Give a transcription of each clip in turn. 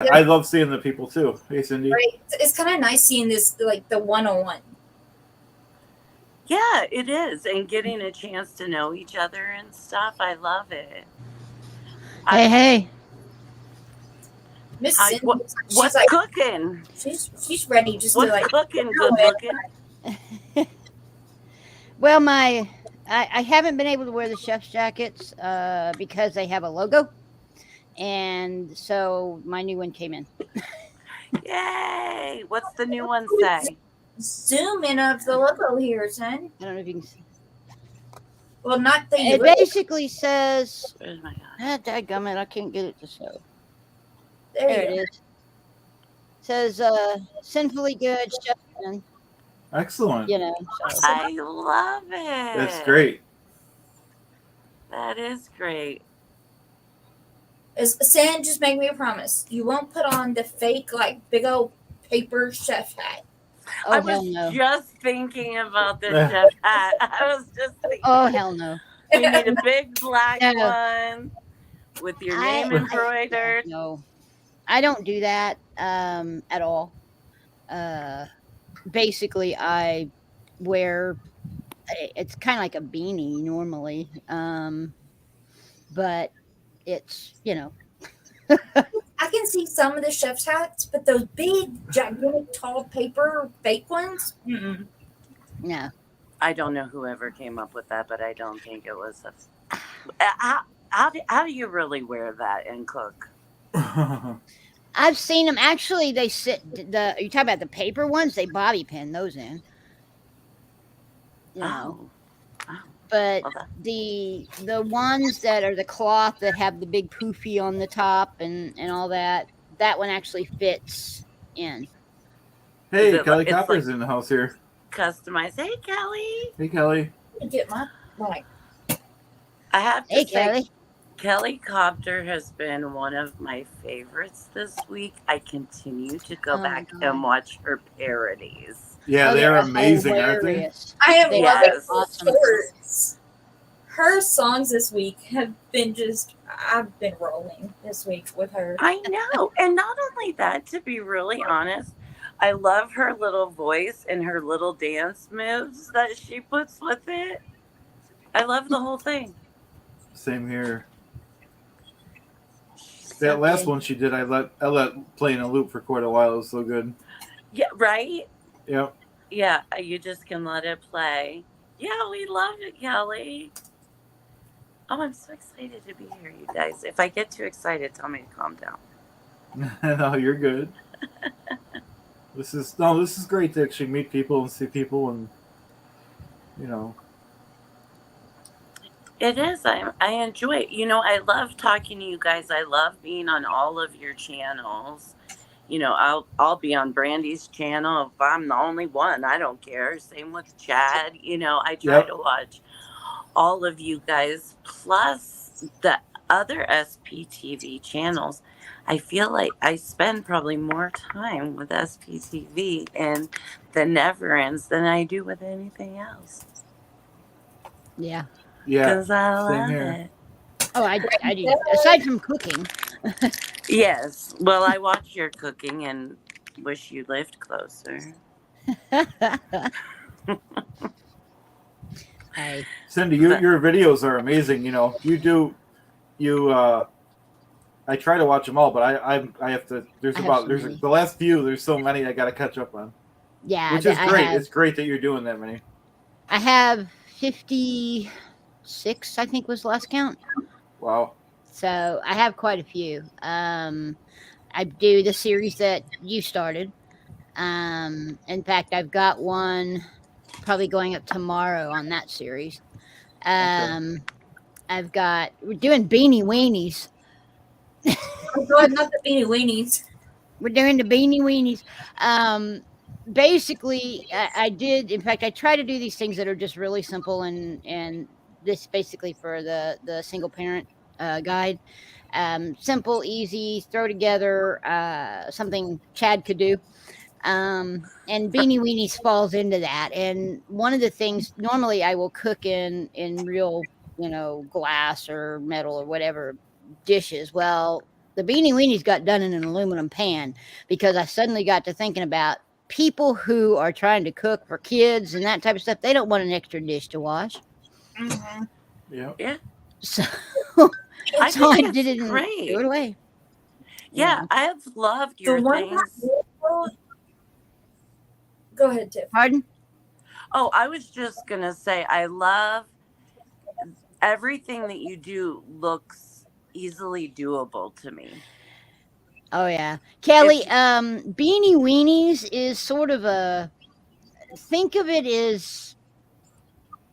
I love seeing the people too. Hey, Cindy. Right? It's kind of nice seeing this, like the one-on-one. Yeah, it is. And getting a chance to know each other and stuff. I love it. I, Hey, hey. Miss how, Cindy, what, she's what's like, cooking? she's ready just to What's like. cooking, Go good looking? Well, I haven't been able to wear the chef's jackets because they have a logo. And so my new one came in. Yay! What's the new one say? Zoom in of the logo here, son. I don't know if you can see. Well, not the. It basically says, Where's my God? dadgummit, I can't get it to show. There There you it go. is. It says, sinfully good, chef, and, Excellent. you know. So. I love it. That's great. That is great. San, just make me a promise. You won't put on the fake, like, big old paper chef hat. Oh, I hell was no. just thinking about the chef hat. I was just thinking. Oh, hell no. We need a big black one with your name embroidered. No, I don't do that at all. Basically, I wear, it's kind of like a beanie normally, but it's, you know. I can see some of the chef's hats, but those big, gigantic, tall paper fake ones. Mm-mm. No. I don't know whoever came up with that, but I don't think it was a. How do you really wear that and cook? I've seen them. Actually, they sit. You talk about the paper ones? They bobby pin those in. You know. Oh. But the ones that are the cloth that have the big poofy on the top and all that one actually fits in. Hey, Kelly Copper's like in the house here. Customized. Hey, Kelly. Hey, Kelly. Get my mic. I have to say, Kelly. Kelly Copter has been one of my favorites this week. I continue to go back and watch her parodies. Yeah, they're amazing, aren't they? I am loving awesome shorts. Her songs this week have been I've been rolling this week with her. I know. And not only that, to be really honest, I love her little voice and her little dance moves that she puts with it. I love the whole thing. Same here. That last one she did, I let play in a loop for quite a while. It was so good. Yeah, right? Yep. Yeah, you just can let it play. Yeah, we love it, Kelly. Oh, I'm so excited to be here, you guys. If I get too excited, tell me to calm down. No, you're good. This is great to actually meet people and see people, and you know. It is. I enjoy it. You know, I love talking to you guys. I love being on all of your channels. You know, I'll be on Brandy's channel if I'm the only one. I don't care. Same with Chad. You know, I try to watch all of you guys plus the other SPTV channels. I feel like I spend probably more time with SPTV and the Never Ends than I do with anything else. Yeah. Yeah. Because I love it. Oh, I do. Aside from cooking. Yes. Well, I watch your cooking and wish you lived closer. Hey. Cindy, your videos are amazing. You know, I try to watch them all, but I have to. There's the last few. There's so many I got to catch up on. Yeah, which is great. It's great that you're doing that many. I have 56, I think was the last count. Wow. So I have quite a few. I do the series that you started. In fact, I've got one probably going up tomorrow on that series. We're doing Beanie Weenies. Oh God, not the Beanie Weenies. We're doing the Beanie Weenies. Basically, I did. In fact, I try to do these things that are just really simple, and this basically for the single parent guide. Simple, easy, throw together, something Chad could do. And Beanie Weenies falls into that. And one of the things, normally I will cook in real, glass or metal or whatever dishes. Well, the beanie weenies got done in an aluminum pan because I suddenly got to thinking about people who are trying to cook for kids and that type of stuff. They don't want an extra dish to wash. Mm-hmm. Yeah. Yeah. So, I so I think did it's it and great. threw it away. Yeah, know. I've loved The your one things. Go ahead, Tiff. Pardon? Oh, I was just going to say, I love everything that you do looks easily doable to me. Oh yeah, Kelly. If- Beanie Weenies is sort of a. Think of it as,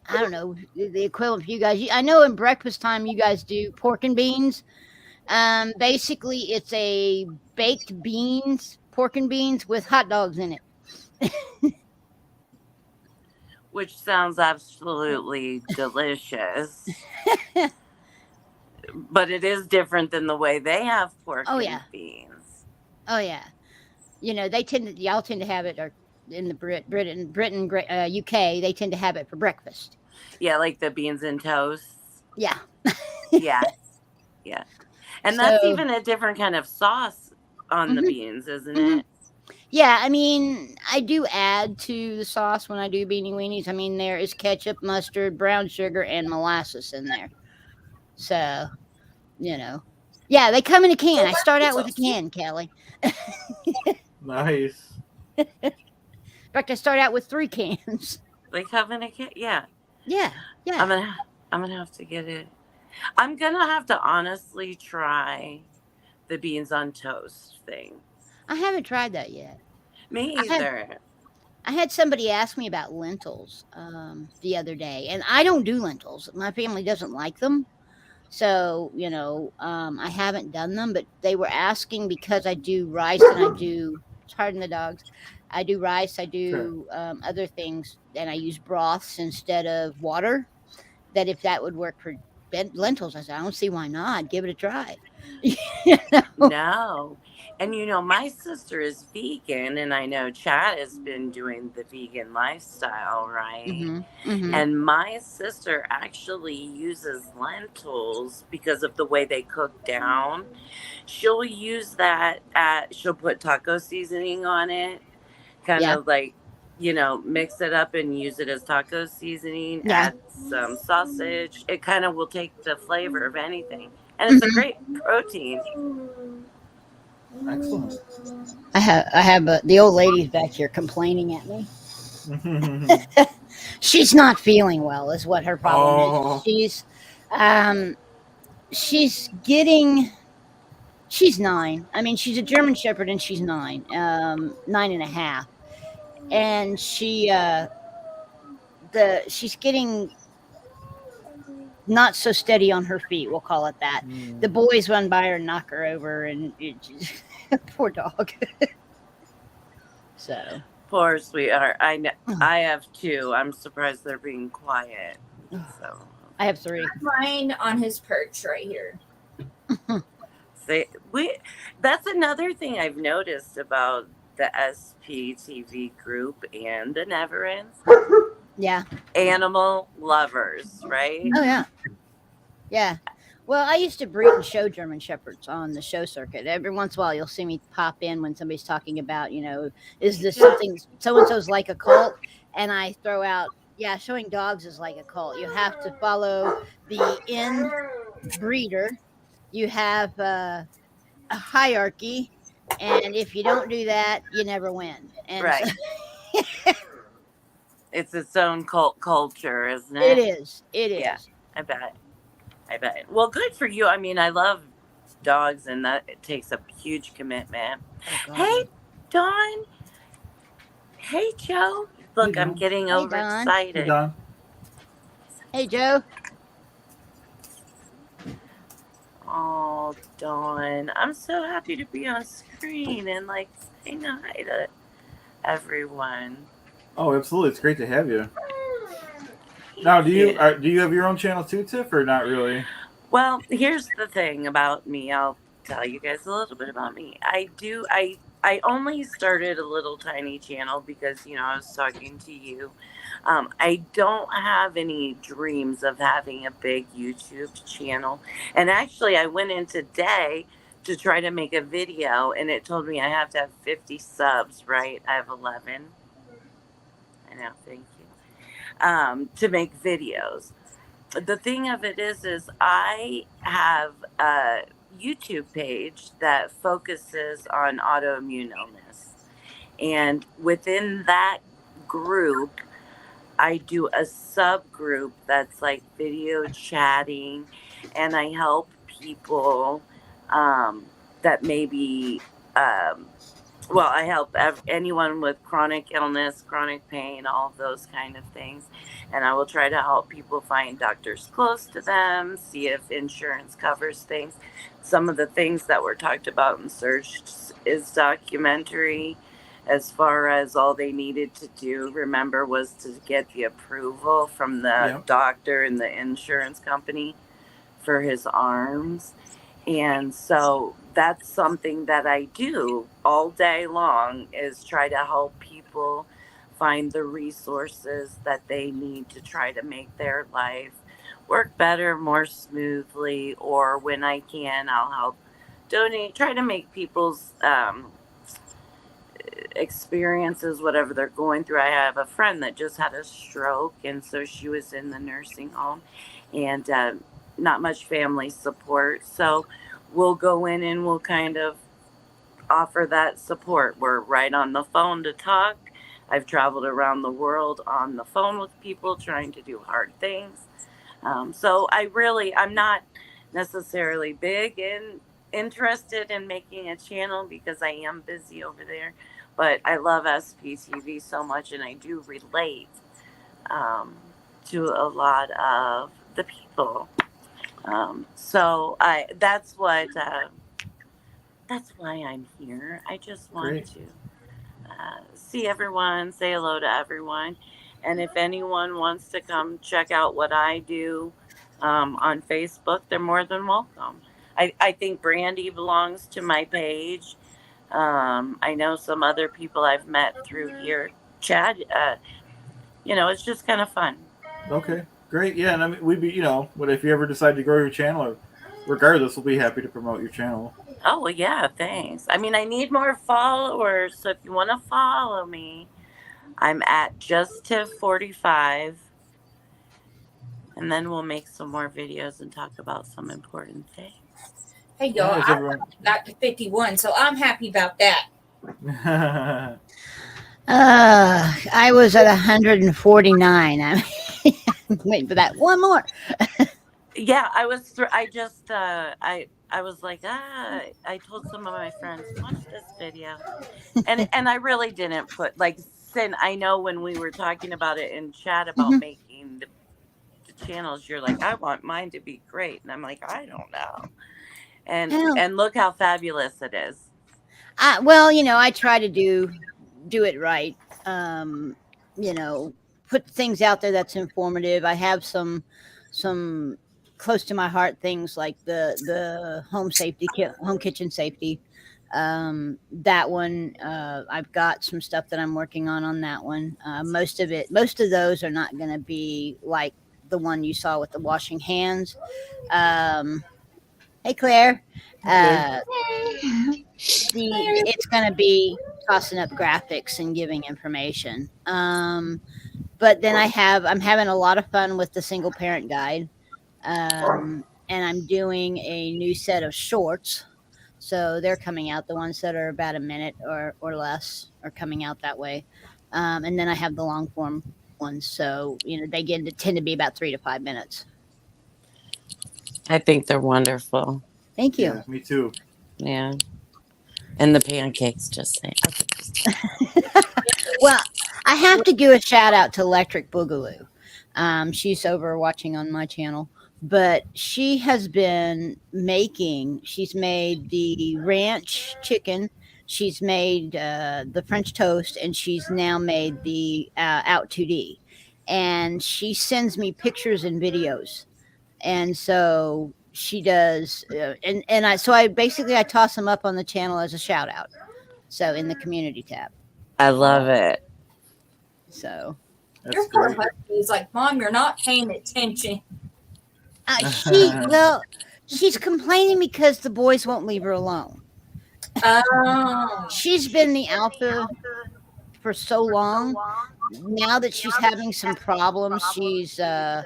I don't know, the equivalent for you guys. I know in breakfast time you guys do pork and beans. Basically, it's a baked beans, pork and beans with hot dogs in it. Which sounds absolutely delicious. But it is different than the way they have pork Oh and yeah, beans. oh yeah. Y'all tend to have it, or in the Britain, UK, they tend to have it for breakfast. Yeah, like the beans and toast. Yeah. Yeah. Yeah. And that's So- even a different kind of sauce on the Mhm. beans, isn't Mhm. it? Yeah, I mean, I do add to the sauce when I do beanie weenies. I mean, there is ketchup, mustard, brown sugar, and molasses in there. So, yeah, they come in a can. I start out with a can, Kelly. Nice. In fact, I start out with 3 cans. They come in a kit. Yeah. Yeah. I'm gonna have to get it. I'm gonna have to honestly try the beans on toast thing. I haven't tried that yet. Me I had- either. I had somebody ask me about lentils the other day, and I don't do lentils. My family doesn't like them. So, I haven't done them, but they were asking because I do rice and I do, pardon the dogs, I do rice, I do other things, and I use broths instead of water, that if that would work for lentils. I said, I don't see why not. Give it a try. No. And my sister is vegan, and I know Chad has been doing the vegan lifestyle, right? Mm-hmm, mm-hmm. And my sister actually uses lentils because of the way they cook down. She'll use that she'll put taco seasoning on it, kind of like, mix it up and use it as taco seasoning, add some sausage. It kind of will take the flavor of anything. And it's a great protein. Excellent. I have the old lady's back here complaining at me. She's not feeling well, is what her problem is. She's 9. I mean, she's a German Shepherd and she's 9, 9.5, and she's getting not so steady on her feet. We'll call it that. The boys run by her and knock her over, and poor dog. So poor sweetheart. I know. I have 2. I'm surprised they're being quiet. So I have 3. Mine on his perch right here. That's another thing I've noticed about the SPTV group and the Neverends. Yeah. Animal lovers, right? Oh yeah. Yeah. Well, I used to breed and show German Shepherds on the show circuit. Every once in a while, you'll see me pop in when somebody's talking about, is this something so-and-so's like a cult? And I throw out, yeah, showing dogs is like a cult. You have to follow the breeder. You have a hierarchy. And if you don't do that, you never win. And right. It's its own cult culture, isn't it? It is. It is. Yeah, I bet. Well, good for you. I mean, I love dogs, and that it takes a huge commitment. Oh, hey, Dawn. Hey, Joe. Look, I'm getting overexcited. Hey, Dawn. Hey, Joe. Oh, Dawn. I'm so happy to be on screen and saying hi to everyone. Oh, absolutely! It's great to have you. Now, do you have your own channel too, Tiff, or not really? Well, here's the thing about me. I'll tell you guys a little bit about me. I only started a little tiny channel because I was talking to you. I don't have any dreams of having a big YouTube channel. And actually, I went in today to try to make a video, and it told me I have to have 50 subs, right? I have 11. I know, thank you. To make videos. The thing of it is I have a YouTube page that focuses on autoimmune illness. And within that group, I do a subgroup that's like video chatting, and I help people that maybe, I help anyone with chronic illness, chronic pain, all of those kind of things. And I will try to help people find doctors close to them, see if insurance covers things. Some of the things that were talked about in Search is documentary. As far as all they needed to do, remember, was to get the approval from the doctor and the insurance company for his arms. And so that's something that I do all day long, is try to help people find the resources that they need to try to make their life work better, more smoothly, or when I can, I'll help donate, try to make people's experiences, whatever they're going through. I have a friend that just had a stroke, and so she was in the nursing home, and not much family support. So we'll go in and we'll kind of offer that support. We're right on the phone to talk. I've traveled around the world on the phone with people trying to do hard things. So I'm not necessarily big and interested in making a channel because I am busy over there, but I love SPTV so much, and I do relate to a lot of the people. That's why I'm here. I just want to see everyone, say hello to everyone. And if anyone wants to come check out what I do on Facebook, they're more than welcome. I think Brandy belongs to my page. I know some other people I've met through here. Chad, it's just kind of fun. Okay, great. Yeah, and I mean, we'd be, but if you ever decide to grow your channel, regardless, we'll be happy to promote your channel. Oh, well, yeah, thanks. I mean, I need more followers, so if you want to follow me, I'm at JustTiff45, and then we'll make some more videos and talk about some important things. Hey, y'all, I got to 51, so I'm happy about that. I was at 149. I'm waiting for that one more. Yeah, I was. I was like, I told some of my friends, watch this video, and I really didn't put Sin. I know when we were talking about it in chat about making the channels, you're like, I want mine to be great, and I'm like, I don't know, and look how fabulous it is. I try to do it right. Put things out there that's informative. I have some close to my heart things like the home kitchen safety. That one, I've got some stuff that I'm working on that one. Most of those are not going to be like the one you saw with the washing hands. Hey, Claire. It's going to be tossing up graphics and giving information. But then I'm having a lot of fun with the single parent guide. And I'm doing a new set of shorts. So they're coming out. The ones that are about a minute or less are coming out that way. And then I have the long form ones. So, they tend to be about 3 to 5 minutes. I think they're wonderful. Thank you. Yeah, me too. Yeah. And the pancakes, just saying. Well, I have to give a shout out to Electric Boogaloo. She's over watching on my channel, but she has been she's made the ranch chicken, she's made the French toast, and she's now made the out 2D. And she sends me pictures and videos. And so she does, I toss them up on the channel as a shout out. So in the community tab. I love it. So your poor husband is like, Mom, you're not paying attention. She's complaining because the boys won't leave her alone. Oh. She's been the alpha for so long. Now that she's having some problems, she's they're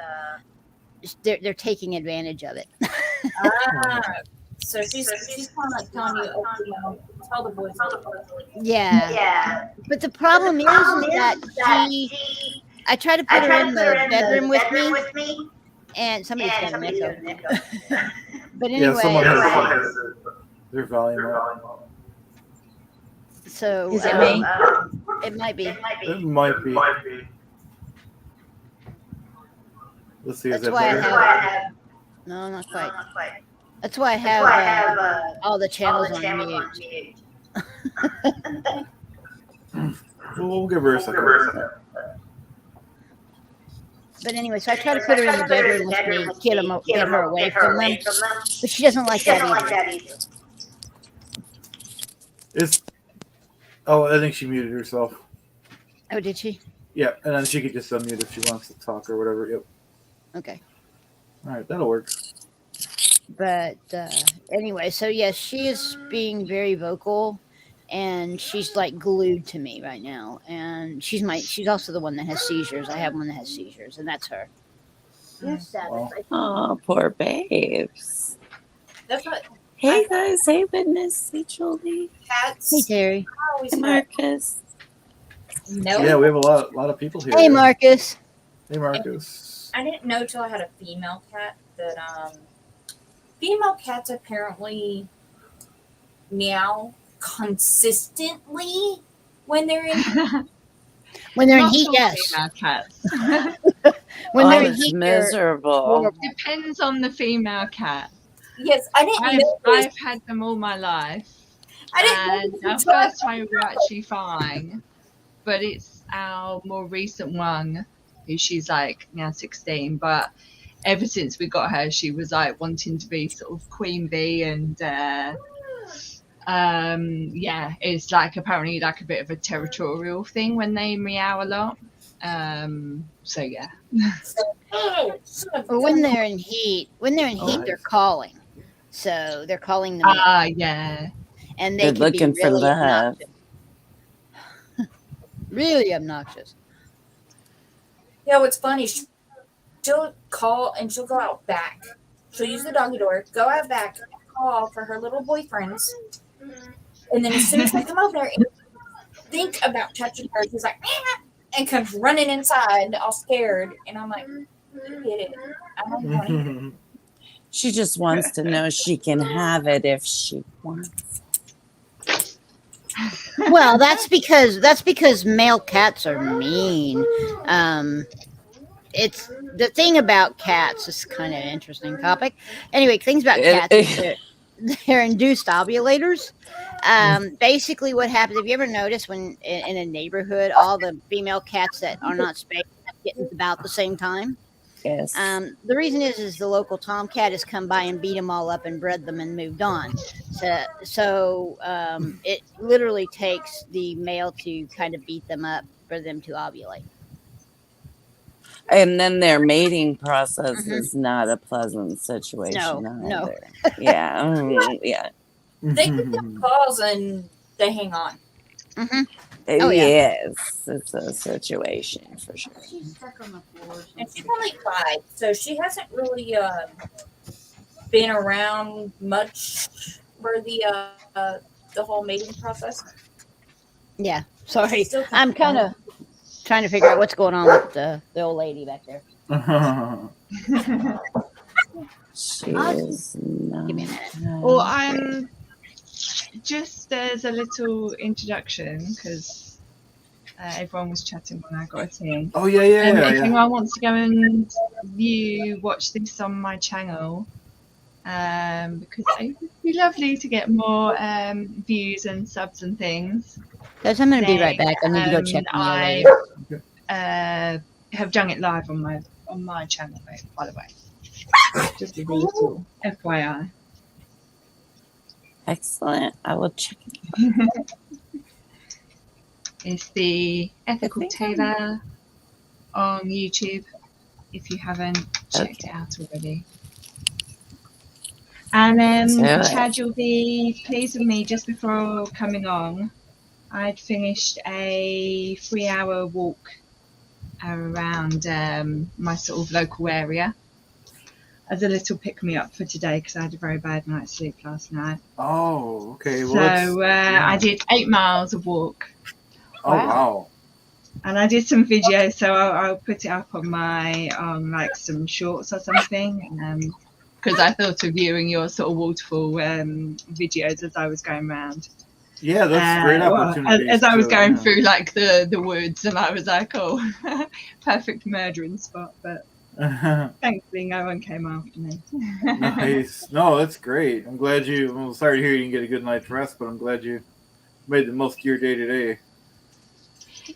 taking advantage of it. So she's kind of like telling you, oh, you know, tell the boys. Yeah. But the problem is that I try to put her in the bedroom with me, and somebody's got an echo. But anyway, Yeah, someone has their volume up. So Is it me? It might be. It might be. Let's see. Is That's that why I better? have. No, not quite. That's why I have all the channels on mute. We'll give her a second. But anyway, so I try to put her in the bedroom with me, get her away from them. But she doesn't like that either. Oh, I think she muted herself. Oh, did she? Yeah, and then she could just unmute if she wants to talk or whatever. Yep. Okay. All right, that'll work. But anyway, so yes, she is being very vocal, and she's like glued to me right now. And she's also the one that has seizures. I have one that has seizures, and that's her. Yes, Wow. Oh, poor babes. That's what Hey guys, hey Witness, hey Julie, cats Hey, Terry. always hey Marcus. No. Yeah, we have a lot of people here. Hey, Marcus. Hey, Marcus. I didn't know till I had a female cat that female cats apparently meow consistently when they're in. When they're in Not heat, all yes. female cats. When Oh, they're in it's heat, they're miserable. horrible. Depends on the female cat. Yes, I didn't know. I've had them all my life. I didn't And know. our first time we were actually fine. But it's our more recent one, who she's like now 16. But ever since we got her, she was like wanting to be sort of queen bee. And yeah, it's like apparently like a bit of a territorial thing when they meow a lot. So yeah. Or when they're in heat, they're calling. So they're calling them, Yeah. and they They're can be looking for really love. obnoxious. Really obnoxious. Yeah, what's funny, she'll call and she'll go out back. She'll use the doggy door, go out back, call for her little boyfriends, and then as soon as they come over there and think about touching her, she's like, "Meow," and comes running inside, all scared. And I'm like, you get it. I don't want to. She just wants to know she can have it if she wants. Well, that's because male cats are mean. It's the thing about cats is kind of an interesting topic. Anyway, things about cats is they're induced ovulators. Basically, what happens? Have you ever noticed when in a neighborhood, all the female cats that are not spayed have kittens about the same time? Yes. The reason is the local tomcat has come by and beat them all up and bred them and moved on. So it literally takes the male to kind of beat them up for them to ovulate. And then their mating process is not a pleasant situation. No. either. Yeah. Yeah. They get the calls and they hang on. Mm-hmm. Oh, yeah. Yes. It's a situation for sure. She's stuck on the floor. And she's only 5, so she hasn't really been around much for the whole mating process. Yeah. Sorry. Still I'm kind of trying to figure out what's going on with the old lady back there. She is not. Give me a minute. Well, just as a little introduction, because everyone was chatting when I got in. Oh yeah. If anyone wants to go and watch this on my channel, because it would be lovely to get more views and subs and things. Guys, I'm going to be right back. I need to go check on the old I lady. have done it live on my channel, by the way. Just a little FYI. Excellent. I will check it. It's the Ethical Tailor on YouTube, if you haven't checked it out already. And Do it. Chad, you'll be pleased with me. Just before coming on, I'd finished a 3-hour walk around my sort of local area as a little pick-me-up for today because I had a very bad night's sleep last night. Oh, okay. So Well, I did 8 miles of walk. Oh, wow. And I did some videos, so I'll put it up on my like some shorts or something. Because I thought of viewing your sort of waterfall videos as I was going around. Yeah, that's a great opportunity. As I was going through like the woods, and I was like, oh, perfect murdering spot. But thankfully, no one came after me. Nice. No, that's great. I'm glad you. I'm sorry to hear you didn't get a good night's rest, but I'm glad you made the most of your day today.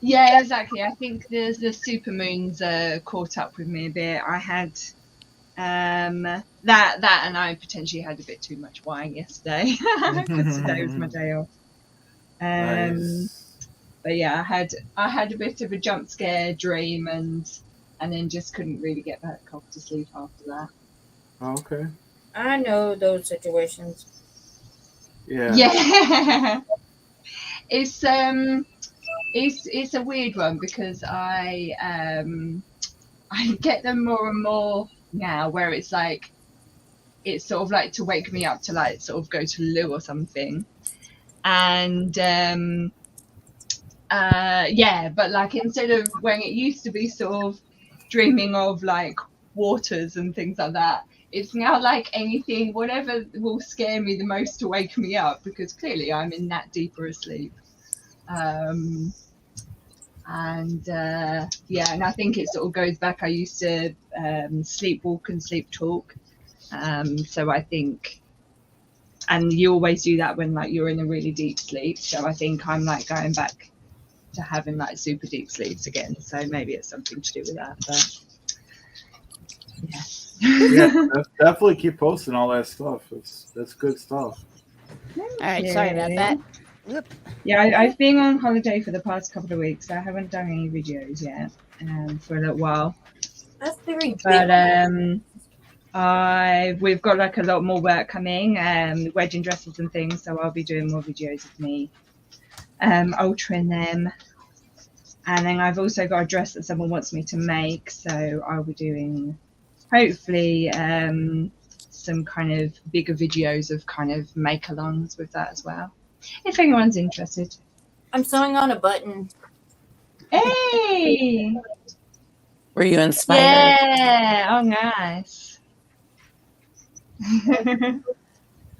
Yeah, exactly. I think the supermoons caught up with me a bit. I had that, and I potentially had a bit too much wine yesterday because today was my day off. Nice. But yeah, I had a bit of a jump scare dream, and then just couldn't really get back off to sleep after that. Oh, okay. I know those situations. Yeah. Yeah. It's a weird one because I get them more and more now, where it's like it's sort of like to wake me up to like sort of go to the loo or something, and yeah, but like instead of when it used to be sort of dreaming of like waters and things like that, it's now like anything, whatever will scare me the most to wake me up, because clearly I'm in that deeper asleep. And yeah, and I think it sort of goes back. I used to sleepwalk and sleep talk, so I think, and you always do that when like you're in a really deep sleep. So I think I'm like going back to having like super deep sleeps again. So maybe it's something to do with that. But Yeah, definitely keep posting all that stuff. That's good stuff. All right, sorry about that. Whoop. Yeah, I've been on holiday for the past couple of weeks. So I haven't done any videos yet for a little while. That's very But big. we've got like a lot more work coming, wedding dresses and things. So I'll be doing more videos of me altering them. And then I've also got a dress that someone wants me to make. So I'll be doing hopefully some kind of bigger videos of kind of make alongs with that as well, if anyone's interested. I'm sewing on a button. Hey! Were you inspired? Yeah! Oh, nice.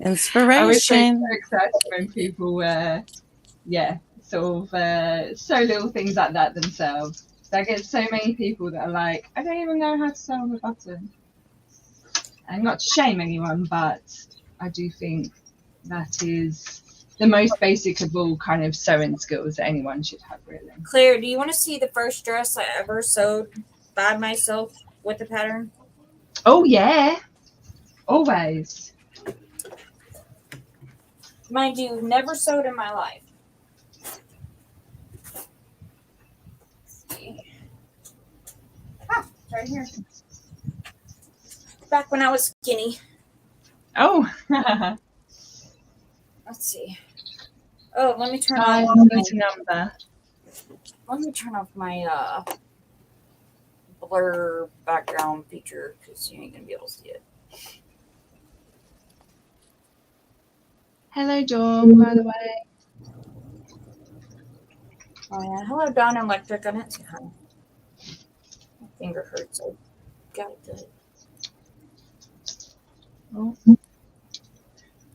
Inspiration. I always get so excited when people, sort of sew little things like that themselves. So I get so many people that are like, I don't even know how to sew on a button. And not to shame anyone, but I do think that is the most basic of all kind of sewing skills that anyone should have, really. Claire, do you want to see the first dress I ever sewed by myself with the pattern? Oh, yeah. Always. Mind you, never sewed in my life. Let's see. Ah, it's right here. Back when I was skinny. Oh. Let's see. Oh, let me turn Time off to number. Let me turn off my blur background feature because you ain't gonna be able to see it. Hello, Dawn, by the way. Oh yeah. Hello, Dawn Electric. I didn't see her. My finger hurts. I got it good. Oh.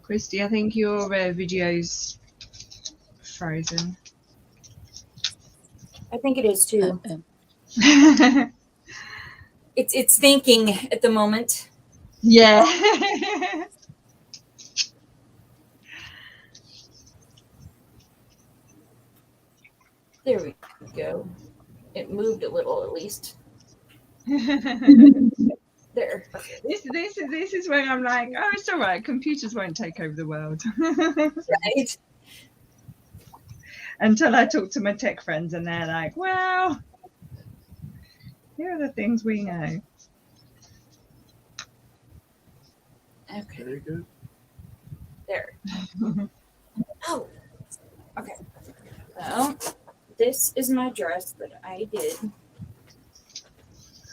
Christy, I think your video's frozen. I think it is too. Yeah. It's thinking at the moment. There we go. It moved a little, at least. There. This is when I'm like, oh, it's all right. Computers won't take over the world. Right. Until I talk to my tech friends, and they're like, well, here are the things we know. Okay, Very good. there. Oh, okay. Well, this is my dress that I did.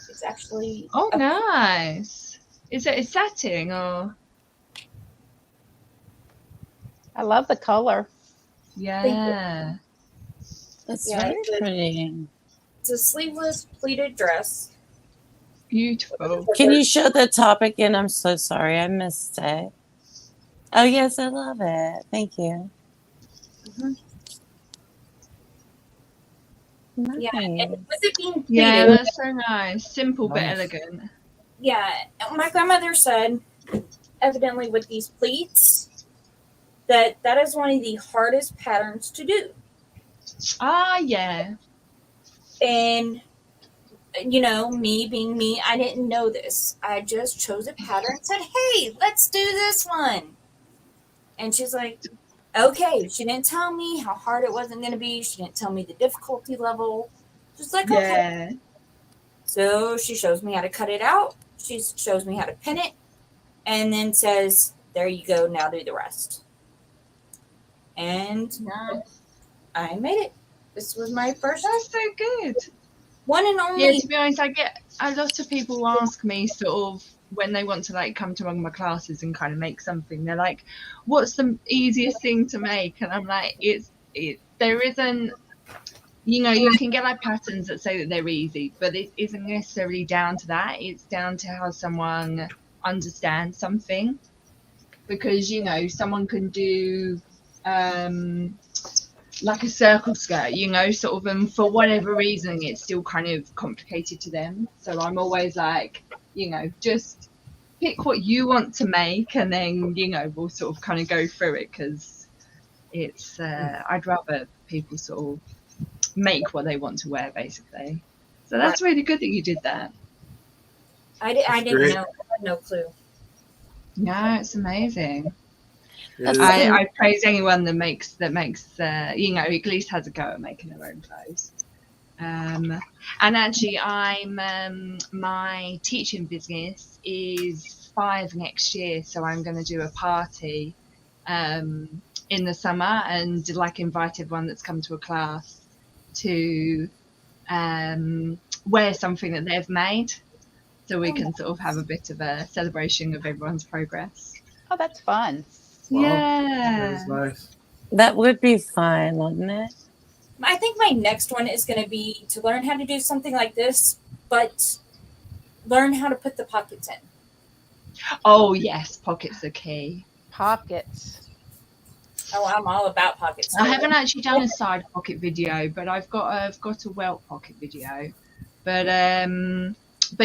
It's actually Oh, nice. Is it a setting or? I love the color. Yeah. That's Yeah, very pretty. it's a sleeveless pleated dress. Beautiful. Can you show the top again? I'm so sorry. I missed it. Oh, yes, I love it. Thank you. Mhm. Nice. Yeah, and with it being pleated, Yeah, that's so nice. Simple but Nice. elegant. yeah, my grandmother said, evidently with these pleats, that is one of the hardest patterns to do. Ah, yeah. And you know, me being me, I didn't know this. I just chose a pattern and said, "Hey, let's do this one." And she's like, "Okay." She didn't tell me how hard it wasn't going to be. She didn't tell me the difficulty level. Just like, okay. Yeah. So she shows me how to cut it out. She shows me how to pin it, and then says, "There you go. Now do the rest." And Nice. I made it. This was my first That's so good. one and Yeah, only. to be honest, I get a lot of people ask me sort of when they want to like come to one of my classes and kind of make something. They're like, "What's the easiest thing to make?" And I'm like, there isn't. You know, you can get like patterns that say that they're easy, but it isn't necessarily down to that. It's down to how someone understands something. Because, you know, someone can do like a circle skirt, you know, sort of, and for whatever reason, it's still kind of complicated to them. So I'm always like, you know, just pick what you want to make, and then, you know, we'll sort of kind of go through it, because it's, I'd rather people sort of make what they want to wear, basically. So that's really good that you did that. I That's didn't great. know. I had no clue. No, it's amazing. Yeah, it is. I praise anyone that makes you know, at least has a go at making their own clothes. And actually, my teaching business is 5 next year, so I'm going to do a party in the summer and like invite everyone that's come to a class to wear something that they've made, so we can sort of have a bit of a celebration of everyone's progress. Oh, that's fun. Wow. That Yeah. is nice. That would be fun, wouldn't it? I think my next one is going to be to learn how to do something like this, but learn how to put the pockets in. Oh yes, pockets are key. Pockets. Oh, I'm all about pockets. I haven't actually done a side pocket video, but I've got a welt pocket video. But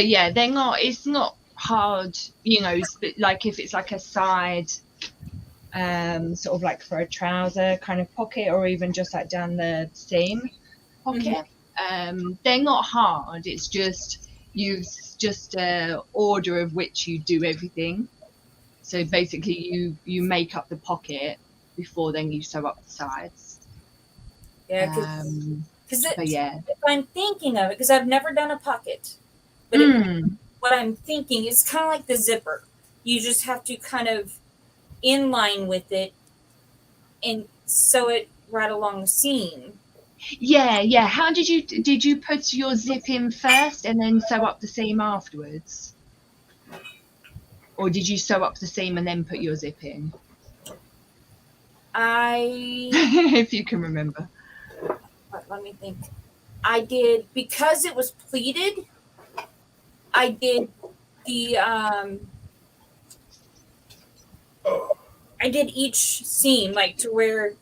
yeah, they're not. It's not hard, you know. Like if it's like a side, sort of like for a trouser kind of pocket, or even just like down the seam pocket. They're not hard. It's just order of which you do everything. So basically, you make up the pocket before then you sew up the sides. Yeah, because But yeah, if I'm thinking of it, because I've never done a pocket, but what I'm thinking is kind of like the zipper. You just have to kind of inline with it and sew it right along the seam. yeah. How did you put your zip in first and then sew up the seam afterwards? Or did you sew up the seam and then put your zip in? If you can remember. Let me think. I did, because it was pleated, I did the I did each seam like to where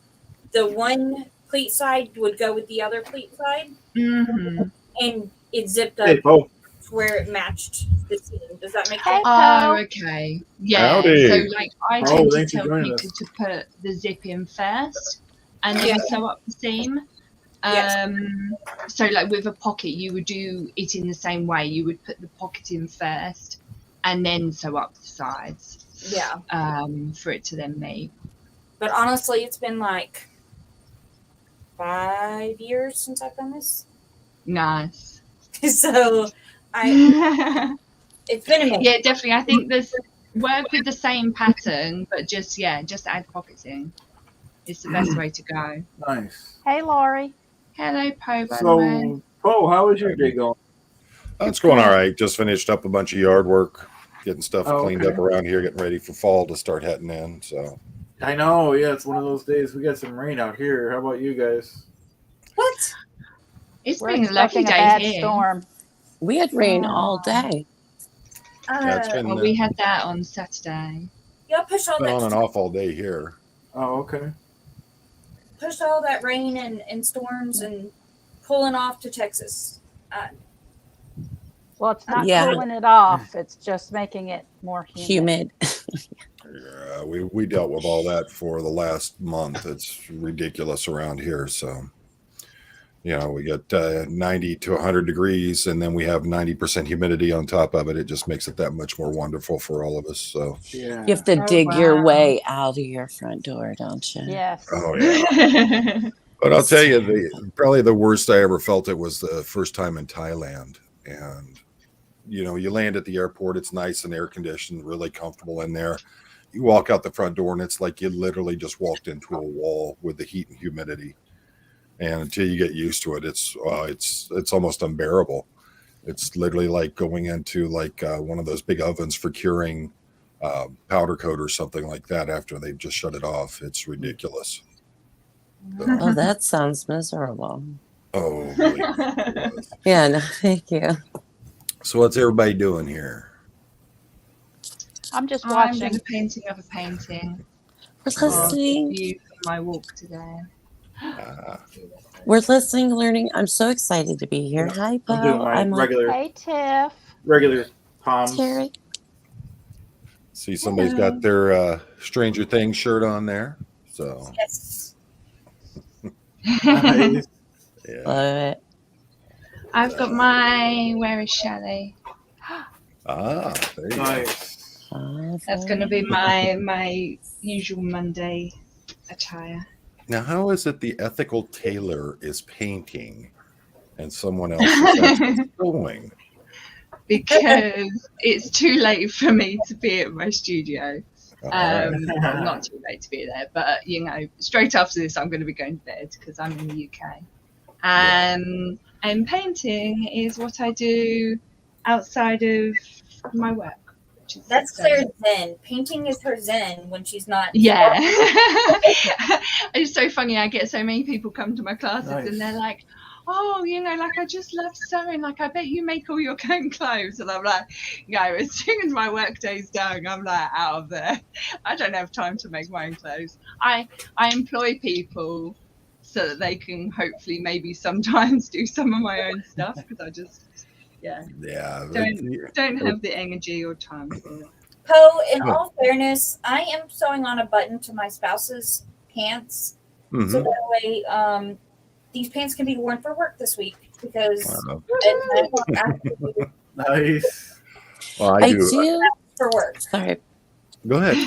the one pleat side would go with the other pleat side, and it zipped up Hey, Bo. to where it matched the seam. Does that make Hey, sense? Oh, Poe. okay. Yeah. Howdy. So like I Oh, tend to thanks for tell joining people us. to put the zip in first and then Yeah. sew up the seam. Yes. So like with a pocket, you would do it in the same way. You would put the pocket in first and then sew up the sides. Yeah. For it to then meet. But honestly, it's been like 5 years since I've done this. Nice. So it's been a minute. Yeah, definitely. I think work with the same pattern, but just add pockets in. It's the best way to go. Nice. Hey, Lori. Hello, Poe. So, Poe, how is your day going? It's going all right. Just finished up a bunch of yard work, getting stuff cleaned okay. up around here, getting ready for fall to start heading in. So I know, yeah, it's one of those days. We got some rain out here. How about you guys? What? It's We're been a lovely expecting a day bad here. storm. We had rain all day. yeah, it's been, We had that on Saturday. Y'all push all been on and that off all day here. Oh, okay. rain and storms and pulling off to Texas. Well, it's not Yeah. cooling it off. It's just making it more humid. Yeah, we dealt with all that for the last month. It's ridiculous around here. So, you know, we get 90 to 100 degrees, and then we have 90% humidity on top of it. It just makes it that much more wonderful for all of us. So, Yeah. You have to Oh, dig your wow. way out of your front door, don't you? Yes. oh yeah. But I'll tell you, probably the worst I ever felt it was the first time in Thailand. And, you know, you land at the airport, it's nice and air conditioned, really comfortable in there. You walk out the front door and it's like you literally just walked into a wall with the heat and humidity. And until you get used to it, it's almost unbearable. It's literally like going into like one of those big ovens for curing powder coat or something like that after they've just shut it off. It's ridiculous. Oh, that sounds miserable. Oh, believe me. Yeah, no, thank you. So what's everybody doing here? I'm just I'm watching. doing a painting of a painting. We're of the listening. view from my walk today. We're listening, learning. I'm so excited to be here. Hi, I'm doing Bo. my I'm regular Hey, Tiff. palms. Terry. See, somebody's got their Stranger Things shirt on there. So Yes. Nice. yeah. Love it. I've got my Where is Shelley? Ah, there you go. Nice. That's going to be my usual Monday attire. Now, how is it the ethical tailor is painting and someone else is actually sewing? Because it's too late for me to be at my studio. All right. Well, not too late to be there, but you know, straight after this, I'm going to be going to bed because I'm in the UK. And painting is what I do outside of my work. Which is That's so- Claire's zen. Painting is her zen when she's not. Yeah. It's so funny. I get so many people come to my classes Nice. and they're like, oh, you know, like I just love sewing. Like I bet you make all your own clothes. And I'm like, no, as soon as my work day's done, I'm like out of there. I don't have time to make my own clothes. I employ people so that they can hopefully maybe sometimes do some of my own stuff because I just Yeah. don't have the energy or time for it. Poe, in all fairness, I am sewing on a button to my spouse's pants. Mhm. So that way, these pants can be worn for work this week because Wow. I don't have to do Nice. Well, I do. for work. Sorry. Go ahead.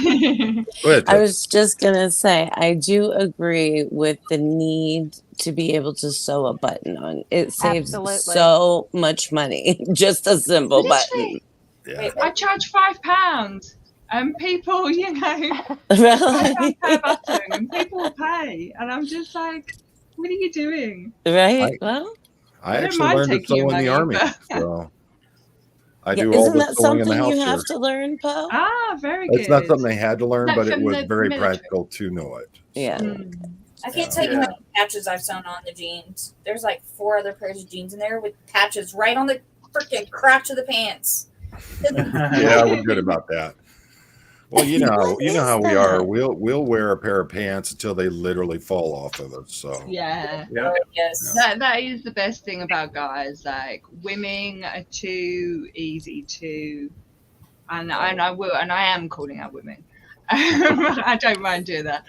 Go ahead. I Tiff. was just going to say, I do agree with the need to be able to sew a button on. It saves Absolutely. so much money. Just a simple button. Literally. Yeah. I charge £5, and people, you know, Really? per button, and people will pay, and I'm just like, what are you doing? Right? Well, I I don't actually mind learned to taking your sew in the money, army. but- So I yeah, do all isn't the that sewing in the something house you here. have to learn, Poe? Ah, very good. It's not something they had to learn, Like but it from was the very military. practical to know it. Yeah. Mm. I can't tell you how many patches I've sewn on the jeans. There's like 4 other pairs of jeans in there with patches right on the freaking crotch of the pants. Yeah, we're good about that. Well, you know how we are. that? We'll wear a pair of pants until they literally fall off of us. So Yeah. Yeah. Yes. That is the best thing about guys. Like women are too easy to, and I am calling out women. I don't mind doing that.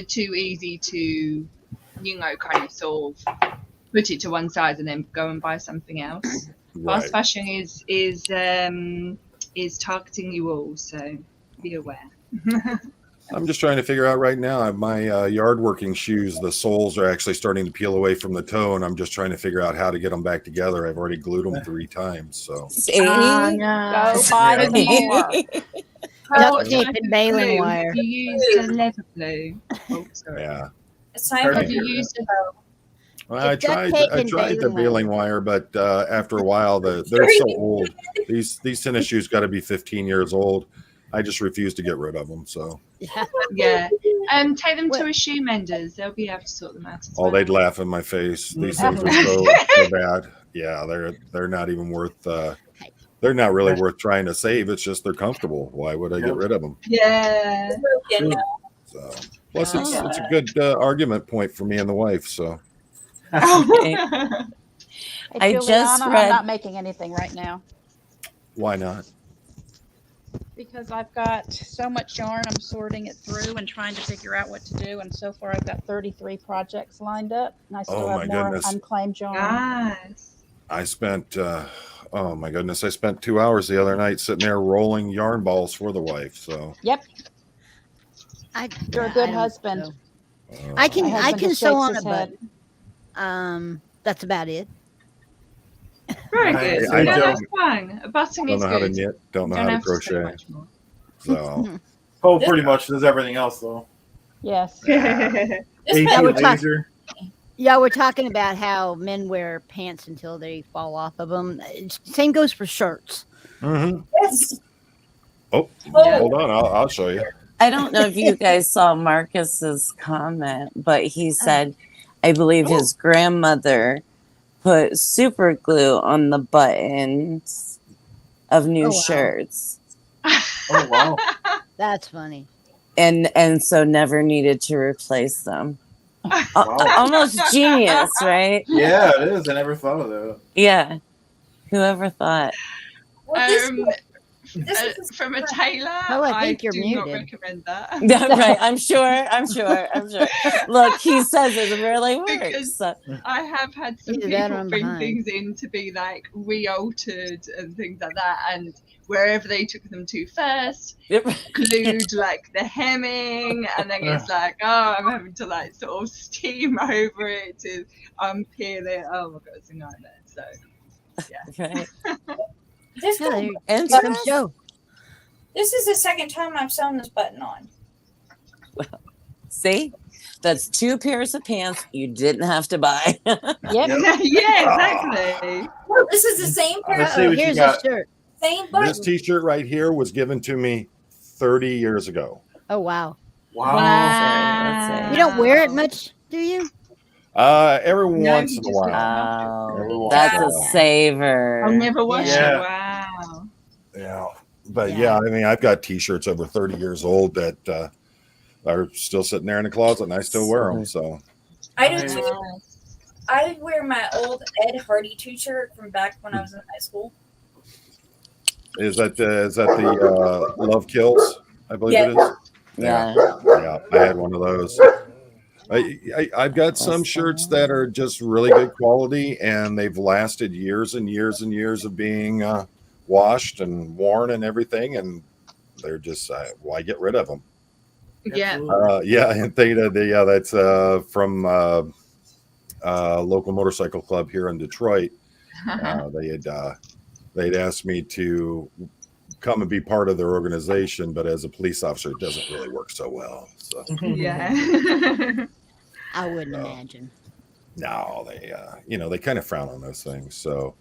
Too easy to, you know, kind of sort of put it to one side and then go and buy something else. right. Fast fashion is targeting you all, so be aware. I'm just trying to figure out right now. My yard working shoes, the soles are actually starting to peel away from the toe, and I'm just trying to figure out how to get them back together. I've already glued them 3 times, so See? Go no. buy Have some you- more. How Duct tape type and of baling glue? wire. Have you used the leather glue? Oh, sorry. yeah. It's time for Have you used the Well, I It's duct tried. tape I and tried the baling baling wire, but after a while, they're so old. These tennis shoes got to be 15 years old. I just refuse to get rid of them. So, yeah. Take them to a shoe menders. They'll be able to sort them out as oh, well. they'd laugh in my face. These things are so bad. Yeah, they're not even worth. They're not really worth trying to save. It's just they're comfortable. Why would I get rid of them? Yeah. So, plus, it's a good argument point for me and the wife. So, Okay. Hey, I Juliana, just I'm read- not making anything right now why not? because I've got so much yarn. I'm sorting it through and trying to figure out what to do. And so far, I've got 33 projects lined up, and I still Oh, have my more goodness. unclaimed yarn. Nice. I spent, oh my goodness, I spent 2 hours the other night sitting there rolling yarn balls for the wife. So, Yep, you're a good I don't husband. sew. uh, I can My I husband can just sew shakes on his a head. button. That's about it. Very Nice. good. I No, don't- that's fine. A button don't is know how to good. knit, don't know Don't how to have to say crochet. much more. So, Poe pretty much does everything else though. Yes. AP we're talking- laser. Yeah, we're talking about how men wear pants until they fall off of them. Same goes for shirts. mhm. Yes. Oh, Oh. hold on, I'll show you. I don't know if you guys saw Marcus's comment, but he said, I believe his grandmother put super glue on the buttons of new Oh, wow. shirts, Oh wow. That's funny. and so never needed to replace them. Wow. Almost genius, right? Yeah, it is. I never thought of that. Yeah. Whoever thought? Well, this, Um, this is from a tailor, Oh, I think you're do not muted. recommend that. Yeah, right. I'm sure. Look, he says it really works. Because So, I have had some Either that or people I'm bring behind. things in to be like re-altered and things like that, and wherever they took them to first, glued like the hemming, and then it's like, oh, I'm having to like sort of steam over it to unpeel it. Oh my god, it's a nightmare. So right. this, Yeah, there- And here comes Joe. this is the second time I've sewn this button on. see, that's 2 pairs of pants you didn't have to buy. Yep. yeah, exactly. Well, this is the same pair, Let's see what you Here's a got. shirt. same button. This T-shirt right here was given to me 30 years ago. Oh wow. Wow. Let's You don't wear it much, do you? Every No, once he in a just while. doesn't. Oh, that's a Wow. saver. I'll never wash Yeah. it. Wow. Yeah, but Yeah. yeah, I mean, I've got T-shirts over 30 years old that are still sitting there in the closet, and I still wear them. So, I do Nice. too. I wear my old Ed Hardy t-shirt from back when I was in high school. is that the Love Kills? I believe Yeah. it is. Yeah. Yeah, I had one of those. I've got some shirts that are just really good quality, and they've lasted years and years and years of being washed and worn and everything, and they're just why get rid of them? Yeah. Yeah, and that's from local motorcycle club here in Detroit. They'd asked me to come and be part of their organization, but as a police officer, it doesn't really work so well. So Yeah. I wouldn't imagine. no, they kind of frown on those things. So,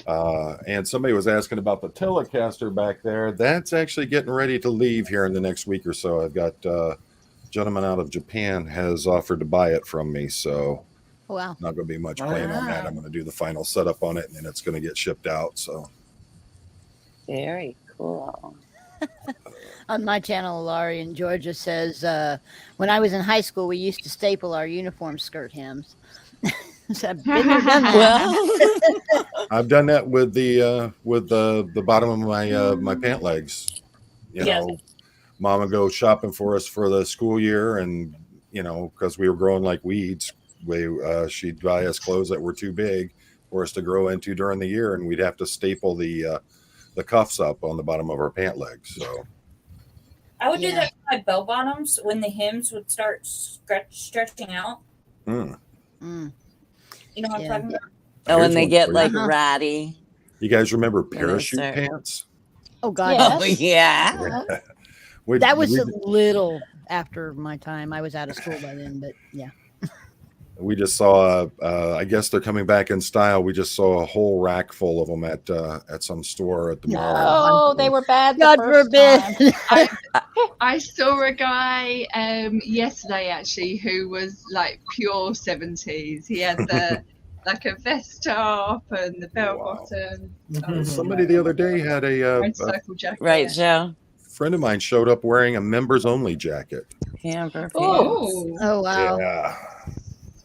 and somebody was asking about the Telecaster back there. That's actually getting ready to leave here in the next week or so. I've got a gentleman out of Japan has offered to buy it from me. So Oh, wow. not going to be much playing on that. I'm going to do the final setup on it, and then it's going to get shipped out. So Very cool. On my channel, Laurie in Georgia says, when I was in high school, we used to staple our uniform skirt hems. So I've been there, done that. Well, I've done that with the bottom of my pant legs. You Yeah. know, Mom would go shopping for us for the school year, and because we were growing like weeds, she'd buy us clothes that were too big for us to grow into during the year, and we'd have to staple the cuffs up on the bottom of our pant legs. So I would do Yeah. that for my bell bottoms when the hems would start stretching out. Mm. Mm. You know what I'm talking about? Oh, Here's and they one get for you. like Uh-huh. ratty. You guys remember And they parachute start- pants? Oh God, Yes. Oh yeah. that was a little after my time. I was out of school by then, but yeah. We just saw. I guess they're coming back in style. We just saw a whole rack full of them at some store at the mall. Oh, they were bad. God the first forbid. time. I saw a guy yesterday actually who was like pure 70s. He had the like a vest top and the bell Wow. bottom. Mhm. Somebody the other day had a Red circle jacket. Right, Joe. friend of mine showed up wearing a members only jacket. Camper pants. Oh, Oh wow. Yeah.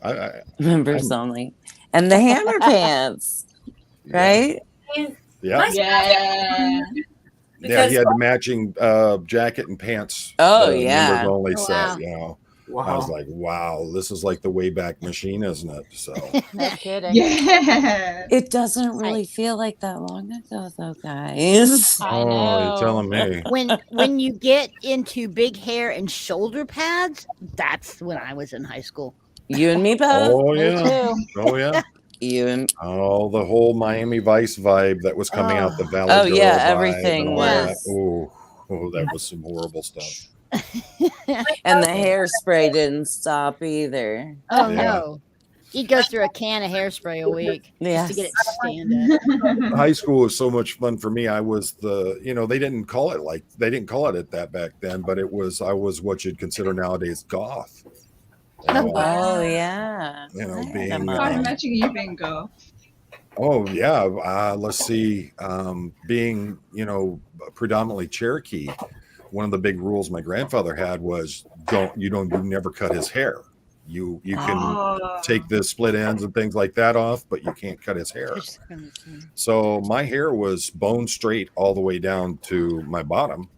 I Members only. And the hammer pants. Right? And Yeah. my yeah. Yeah, because he had the matching jacket and pants. Oh, members yeah. only Oh, set. wow. You know, Wow. I was like, wow, this is like the Wayback Machine, isn't it? So No kidding. Yeah. It doesn't really feel like that long ago though, guys. I oh, know. you're telling me. When you get into big hair and shoulder pads, that's when I was in high school. You and me both. Oh Me yeah. too. Oh yeah. You and Oh, the whole Miami Vice vibe that was coming out, the Valley Oh, Girl yeah, vibe everything and all was. that. Oh, that was some horrible stuff. and the hairspray didn't stop either. Oh Yeah. no. You'd go through a can of hairspray a week just to get it to stand up. High school was so much fun for me. I was they didn't call it that back then, but I was what you'd consider nowadays goth. You know, Oh yeah. You know, I had being, a I moment. can't imagine you being goth. oh yeah. Let's see. Being, predominantly Cherokee, one of the big rules my grandfather had was you never cut his hair. You can Oh. take the split ends and things like that off, but you can't cut his hair. So my hair was bone straight all the way down to my bottom.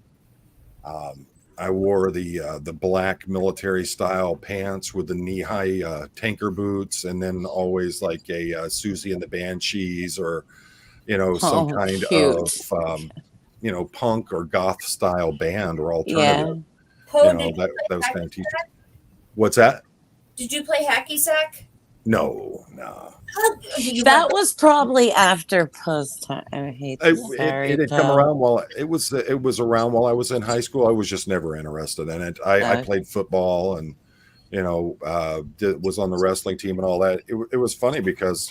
I wore the black military style pants with the knee high tanker boots, and then always like a Susie and the Banshees, or some Oh, kind cute. of punk or goth style band or Yeah. alternative. Poe, That was kind of teaching. What's that? did you play hacky sack? No. That was probably after post time. I hate to It had come around while it was around while I was in high school. I was just never interested in it. I played football and was on the wrestling team and all that. It was funny because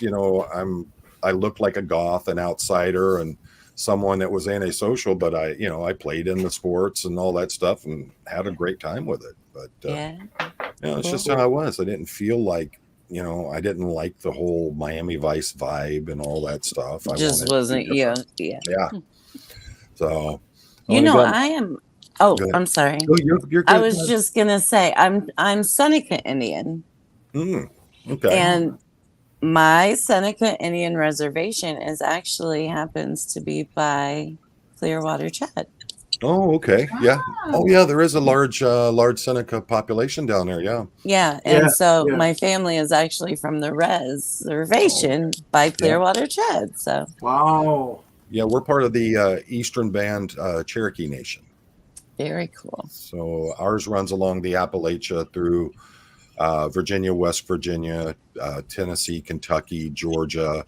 I looked like a goth, an outsider, and someone that was antisocial, but I played in the sports and all that stuff and had a great time with it. But it's just how I was. I didn't feel like I didn't like the whole Miami Vice vibe and all that stuff. I just wanted to wasn't be you. different. Yeah. Yeah. So I am. Oh, Go ahead. I'm sorry. Oh, you're good. I was just gonna say I'm Seneca Indian, Okay. and my Seneca Indian reservation actually happens to be by Clearwater Chad. Oh, okay. Yeah. Oh, yeah. There is a large Seneca population down there. Yeah. Yeah, and Yeah, so yeah. my family is actually from the reservation by Clearwater Chad. So Wow. Yeah. We're part of the Eastern Band Cherokee Nation. very cool. So ours runs along the Appalachia through Virginia, West Virginia, Tennessee, Kentucky, Georgia.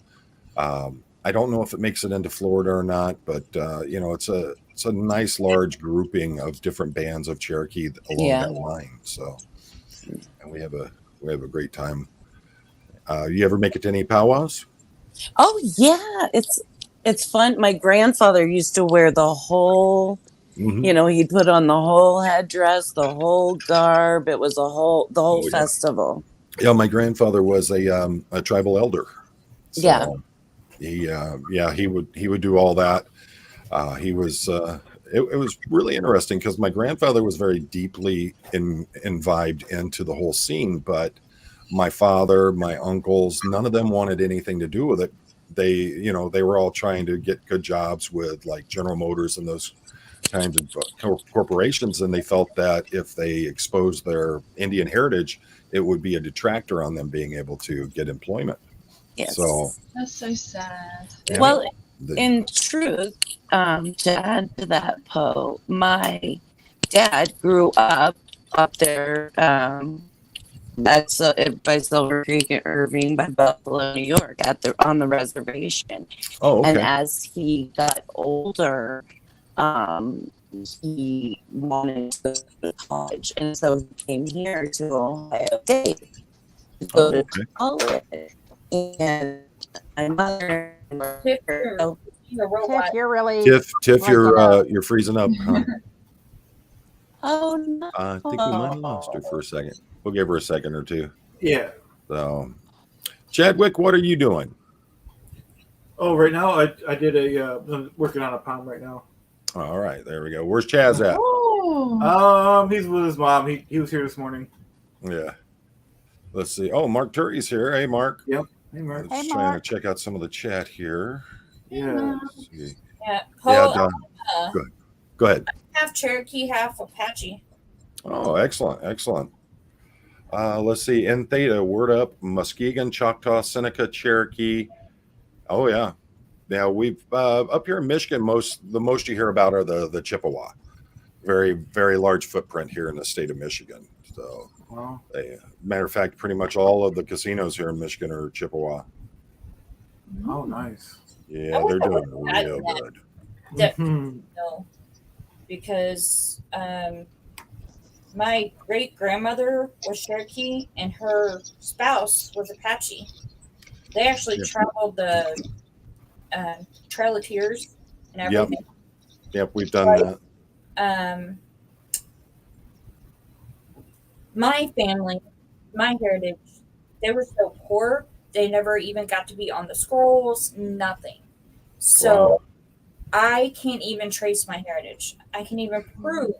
I don't know if it makes it into Florida or not, but it's a nice large grouping of different bands of Cherokee along that line. So, and we have a great time. You ever make it to any powwows? Oh yeah, it's fun. My grandfather used to wear the whole. Mhm. He'd put on the whole headdress, the whole garb. It was the whole Oh, yeah. festival. Yeah, my grandfather was a tribal elder. So Yeah. he would do all that. He was it was really interesting because my grandfather was very deeply imbibed into the whole scene, but my father, my uncles, none of them wanted anything to do with it. They were all trying to get good jobs with like General Motors and those kinds of corporations, and they felt that if they exposed their Indian heritage, it would be a detractor on them being able to get employment. Yes. So That's so sad. yeah, Well, in truth, to add to that, Poe, my dad grew up there. That's by Silver Creek and Irving by Buffalo, New York, on the reservation. Oh, And okay. as he got older, he wanted to go to college, and so he came here to Ohio State to go Oh, to okay. college. And my mother, Tiff, you're a robot. Tiff, you're really Tiff, breaking up. you're freezing up, huh? oh no, I think we might have lost her for a second. We'll give her a second or two. Yeah. So, Chadwick, what are you doing? Oh, right now I did I'm working on a pound right now. All right, there we go. Where's Chaz at? Oh, He's with his mom. He was here this morning. Yeah. Let's see. Oh, Mark Turry's here. Hey, Mark. Yep. Hey, Mark. I'm Hey, just trying Mark. to check out some of the chat here. Yeah. Let's see. Yeah. Yeah, Paul, Don. Go ahead. half Cherokee, half Apache. Oh, excellent, excellent. Let's see. In Theta, word up, Muskegon, Choctaw, Seneca, Cherokee. Oh yeah. Now we've up here in Michigan, the most you hear about are the Chippewa. Very, very large footprint here in the state of Michigan. So, Wow. matter of fact, pretty much all of the casinos here in Michigan are Chippewa. Oh, nice. Yeah, I they're wonder doing what that real meant. good. That- Mhm. No, because my great grandmother was Cherokee and her spouse was Apache. They actually Yep. traveled the Trail of Tears and Yep. everything. Yep, we've done that. My family, my heritage, they were so poor they never even got to be on the scrolls. Nothing. So. Wow. I can't even trace my heritage. I can't even prove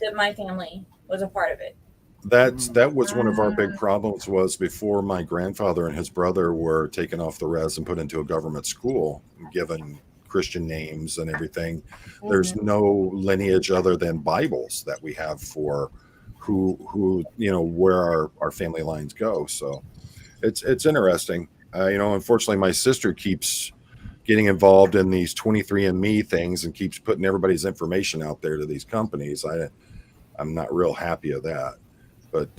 that my family was a part of it. That was one of our big problems was before my grandfather and his brother were taken off the res and put into a government school, given Christian names and everything. There's no lineage other than Bibles that we have for who where our family lines go. So it's interesting. Unfortunately, my sister keeps getting involved in these 23andMe things and keeps putting everybody's information out there to these companies. I'm not real happy of that, but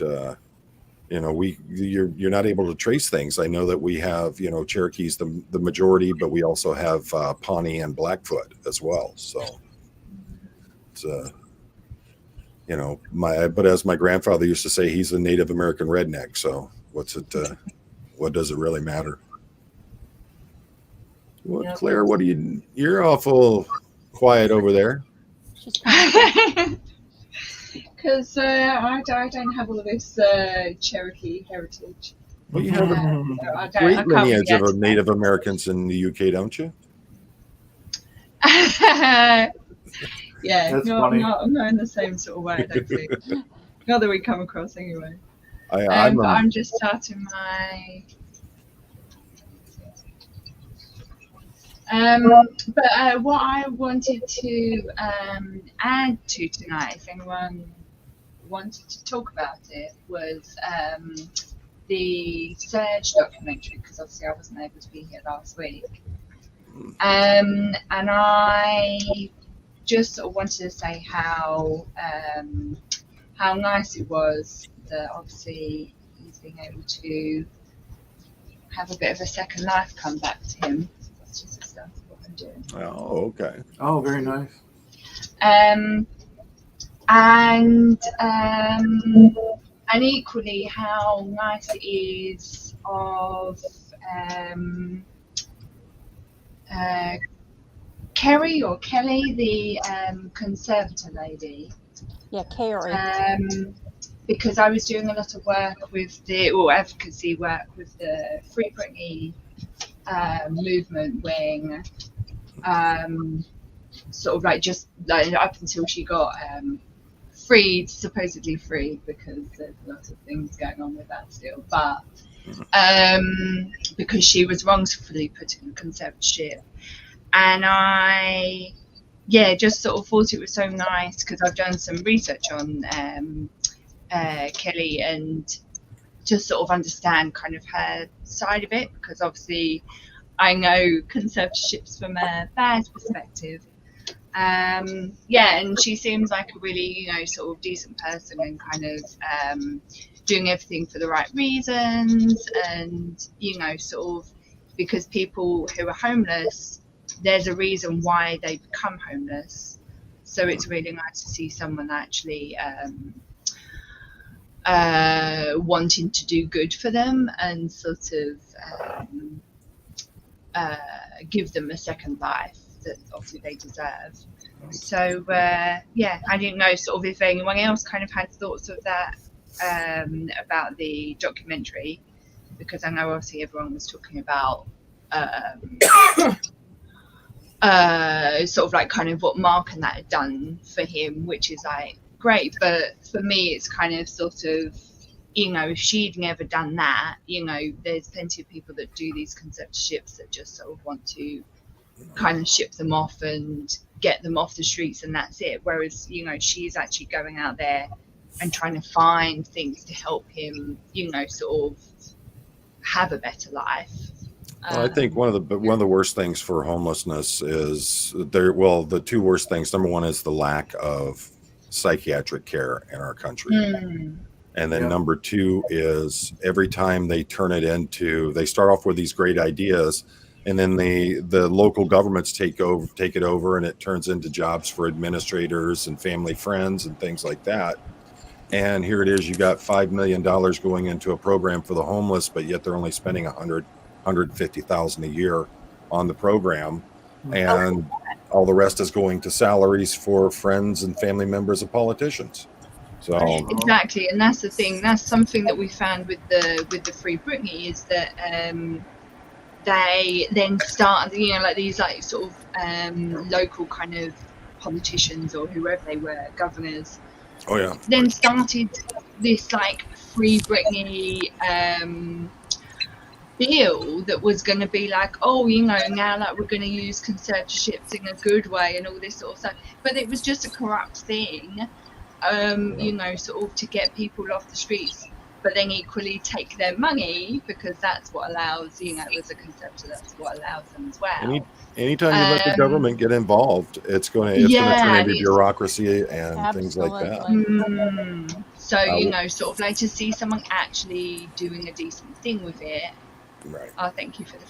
you're not able to trace things. I know that we have Cherokee's the majority, but we also have Pawnee and Blackfoot as well. So it's but as my grandfather used to say, he's a Native American redneck. So what does it really matter? Well, Yep. Claire, you're awful quiet over there. because I don't have all of this Cherokee heritage. Well, you have a I great can't lineage get of to Native Americans in the UK, don't you? that. Yeah, That's not funny. in the same sort of way, I don't think. Not that we come across anyway. I'm But I'm just starting my. But what I wanted to add to tonight, if anyone wanted to talk about it, was the Surge documentary, because obviously I wasn't able to be here last week. And I just sort of wanted to say how nice it was that obviously he's being able to have a bit of a second life come back to him. That's just the stuff what I'm doing. Oh, okay. Oh, very nice. And equally how nice it is of Kerry or Kelly, the conservator lady. Yeah, Carrie. Because I was doing a lot of work with advocacy work with the Free Britney movement wing, sort of like just like up until she got freed, supposedly freed, because there's a lot of things going on with that still, but because she was wrongfully put in conservatorship. And I just sort of thought it was so nice because I've done some research on Kelly and just sort of understand kind of her side of it, because obviously I know conservatorships from a bad's perspective, Yeah, and she seems like a really, you know, sort of decent person and kind of doing everything for the right reasons, and, you know, sort of, because people who are homeless, there's a reason why they become homeless. So it's really nice to see someone actually wanting to do good for them and sort of give them a second life that obviously they deserve. So yeah, I didn't know sort of if anyone else kind of had thoughts of that about the documentary, because I know obviously everyone was talking about sort of like kind of what Mark and that had done for him, which is like great, but for me it's kind of sort of, you know, if she'd never done that, you know, there's plenty of people that do these conservatorships that just sort of want to kind of ship them off and get them off the streets and that's it, whereas, you know, she's actually going out there and trying to find things to help him, you know, sort of have a better life. Well, I think one of the worst things for homelessness is the two worst things. Number one is the lack of psychiatric care in our country. And then number two is every time they turn it into, they start off with these great ideas, and then the local governments take it over, and it turns into jobs for administrators and family friends and things like that. And here it is, you got $5 million going into a program for the homeless, but yet they're only spending $150,000 a year on the program, and all the rest is going to salaries for friends and family members of politicians. So exactly, and that's the thing. That's something that we found with the Free Britney, is that they then start, you know, like these like sort of local kind of politicians or whoever they were, governors. Oh yeah. Then started this like Free Britney bill that was going to be like, oh, you know, now like we're going to use conservatorships in a good way and all this sort of stuff. But it was just a corrupt thing, you know, sort of to get people off the streets, but then equally take their money, because that's what allows, you know, as a conservator, that's what allows them as well. Anytime you let the government get involved, it's going to turn into bureaucracy and things like that. So, you know, sort of like to see someone actually doing a decent thing with it. Right. Oh, thank you for the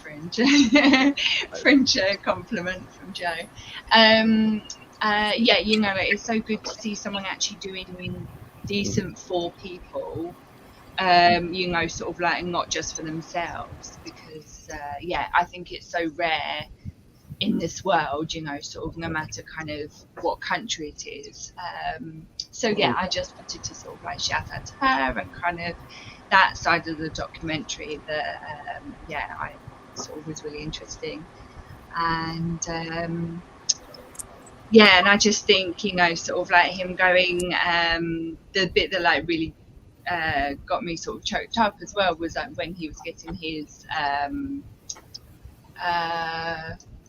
fringe compliment from Joe. Yeah, you know, it's so good to see someone actually doing decent for people. You know, sort of like not just for themselves, because yeah, I think it's so rare in this world, you know, sort of no matter kind of what country it is. So yeah, I just wanted to sort of like shout out to her and kind of that side of the documentary that yeah, I sort of was really interesting. And yeah, and I just think, you know, sort of like him going, the bit that like really got me sort of choked up as well was like when he was getting his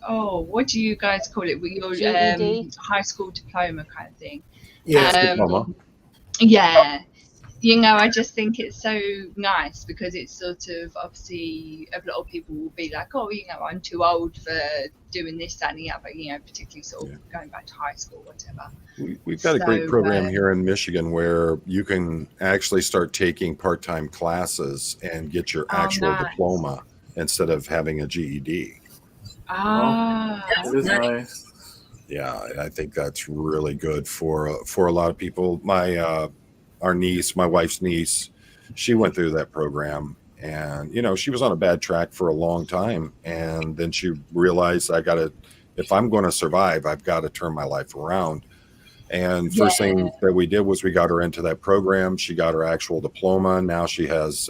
oh, what do you guys call it? With your high school diploma kind of thing. Diploma. Yeah. You know, I just think it's so nice, because it's sort of, obviously a lot of people will be like, oh, you know, I'm too old for doing this, that and the other, you know, particularly sort of going back to high school, whatever. We've got a great program here in Michigan where you can actually start taking part-time classes and get your actual diploma instead of having a GED. That is nice. Yeah, I think that's really good for a lot of people. My wife's niece, she went through that program, and you know, she was on a bad track for a long time, and then she realized, if I'm going to survive, I've got to turn my life around. And first thing that we did was we got her into that program. She got her actual diploma. Now she has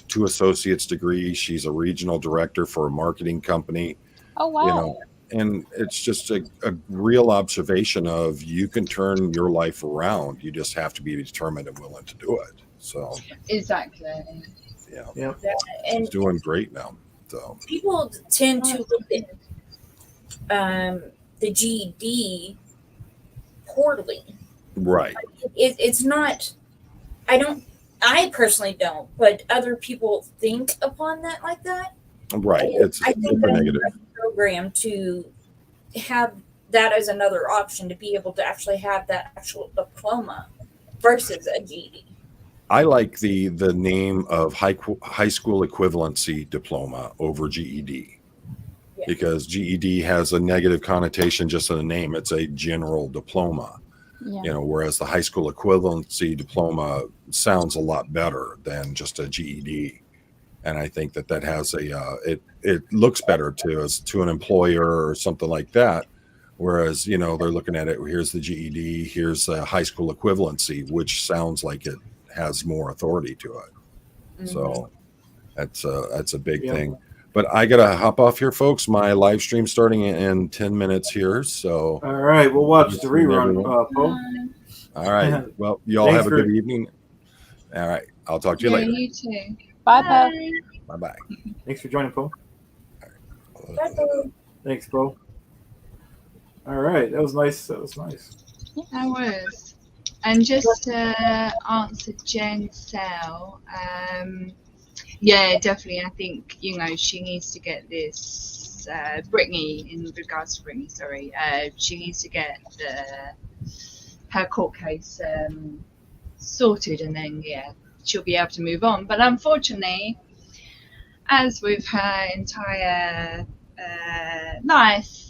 2 associate's degrees. She's a regional director for a marketing company. Oh wow. You know, and it's just a real observation of, you can turn your life around. You just have to be determined and willing to do it. So exactly. Yeah. She's doing great now. So people tend to look at the GED poorly. Right. It's not. I personally don't, but other people think upon that like that. Right. It's I think super negative. program to have that is another option to be able to actually have that actual diploma versus a GED. I like the name of high school equivalency diploma over GED. Yeah. Because GED has a negative connotation just in the name. It's a general diploma, Yeah. whereas the high school equivalency diploma sounds a lot better than just a GED. And I think that has it looks better to an employer or something like that. Whereas, they're looking at it, here's the GED, here's the high school equivalency, which sounds like it has more authority to it. Mm-hmm. So that's a big Yeah. thing. But I gotta hop off here, folks. My live stream starting in 10 minutes here. So All right, we'll watch the Listen, rerun, everyone. Poe. all right. Well, y'all Thanks have a for- good evening. All right. I'll talk to you Yeah, later. you too. Bye, Poe. Bye bye. Thanks for joining, Poe. Bye-bye. Thanks, Poe. All right, that was nice. That was nice. That was. And just to answer Jen Sell, yeah, definitely. I think, she needs to get this, Brittany, in regards to Brittany, sorry, she needs to get her court case sorted, and then, yeah, she'll be able to move on. But unfortunately, as with her entire life,